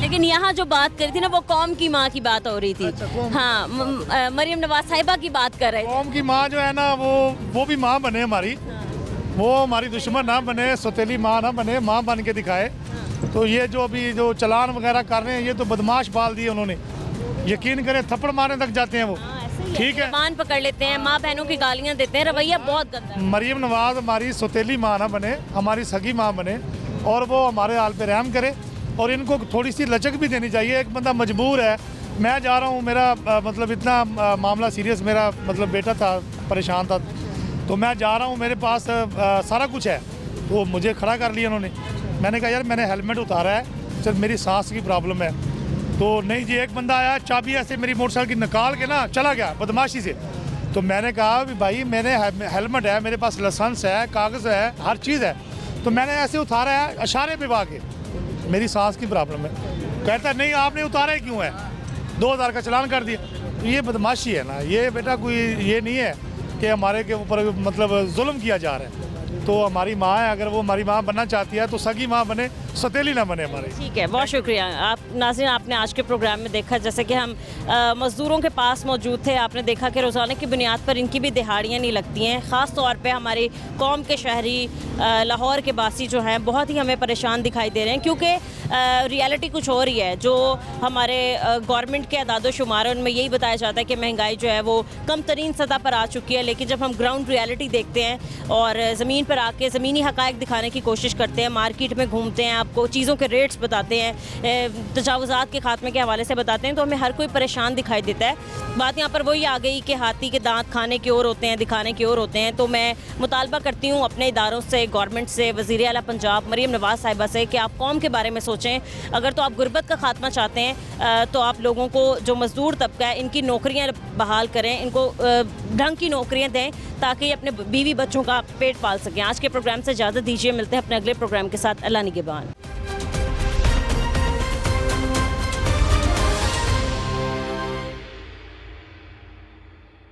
A: लेकिन यहाँ जो बात करी थी ना वो कौम की माँ की बात हो रही थी। हाँ, मरियम नवाज साहिबा की बात कर रहे थे।
Q: कौम की माँ जो है ना वो भी माँ बने हमारी, वो हमारी दुश्मन ना बने, सौतेली माँ ना बने, माँ बन के दिखाए। तो ये जो अभी जो चलान वगैरह कर रहे हैं ये तो बदमाश बाल दिए उन्होंने, यकीन करें थप्पड़ मारने तक जाते हैं वो। ठीक है,
A: जबान पकड़ लेते हैं, माँ बहनों की गालियाँ देते हैं, रवैया बहुत गंदा है।
Q: मरियम नवाज हमारी सौतेली माँ ना बने, हमारी सगी माँ बने, और वो हमारे हाल पे रहम करे, और इनको थोड़ी सी लचक भी देनी चाहिए। एक बंदा मजबूर है, मैं जा रहा हूँ, मेरा मतलब इतना मामला सीरियस, मेरा मतलब बेटा था परेशान था, तो मैं जा रहा हूँ, मेरे पास सारा कुछ है, तो मुझे खड़ा कर लिया उन्होंने। मैंने कहा यार मैंने हेलमेट उतारा है, सिर्फ मेरी सांस की प्रॉब्लम है। तो नहीं जी, एक बंदा आया, चाबी ऐसे मेरी मोटरसाइकिल की निकाल के ना चला गया बदमाशी से। तो मैंने कहा भी भाई मैंने हेलमेट है, मेरे पास लाइसेंस है, कागज़ है, हर चीज़ है, तो मैंने ऐसे उतारा है इशारे पे वाके, मेरी सांस की प्रॉब्लम है। कहता नहीं आपने उतारा ही क्यों है, 2000 का चलान कर दिया। तो ये बदमाशी है ना, ये बेटा कोई ये नहीं है कि हमारे के ऊपर मतलब जुल्म किया जा रहा है। तो हमारी माँ है, अगर वो हमारी माँ बनना चाहती है तो सगी माँ बने, सौतेली ना बने हमारी।
A: ठीक है, बहुत शुक्रिया। आप नाज़रीन, आपने आज के प्रोग्राम में देखा जैसे कि हम मज़दूरों के पास मौजूद थे, आपने देखा कि रोज़ाना की बुनियाद पर इनकी भी दिहाड़ियाँ नहीं लगती हैं। ख़ास तौर पे हमारी कौम के शहरी लाहौर के बासी जो हैं बहुत ही हमें परेशान दिखाई दे रहे हैं, क्योंकि रियलिटी कुछ और ही है। जो हमारे गवर्नमेंट के अदाद शुमार है उनमें यही बताया जाता है कि महंगाई जो है वो कम तरीन सतह पर आ चुकी है, लेकिन जब हम ग्राउंड रियलिटी देखते हैं और ज़मीन पर आके ज़मीनी हक़ाइक़ दिखाने की कोशिश करते हैं, मार्केट में घूमते हैं, आपको चीज़ों के रेट्स बताते हैं, तजावुज़ात के खात्मे के हवाले से बताते हैं, तो हमें हर कोई परेशान दिखाई देता है। बात यहाँ पर वही आ गई कि हाथी के दांत खाने की ओर होते हैं, दिखाने की ओर होते हैं। तो मैं मुतालबा करती हूँ अपने इदारों से, गवर्नमेंट से, वज़ीर आला पंजाब मरियम नवाज साहिबा से कि आप कौम के बारे में सोचें। अगर तो आप गुर्बत का खात्मा चाहते हैं तो आप लोगों को, जो मज़दूर तबका है, इनकी नौकरियाँ बहाल करें, इनको ढंग की नौकरियाँ दें ताकि अपने बीवी बच्चों का पेट पाल सकें। आज के प्रोग्राम से इजाज़त दीजिए, मिलते हैं अपने अगले प्रोग्राम के साथ। अल्लाह निगहबान।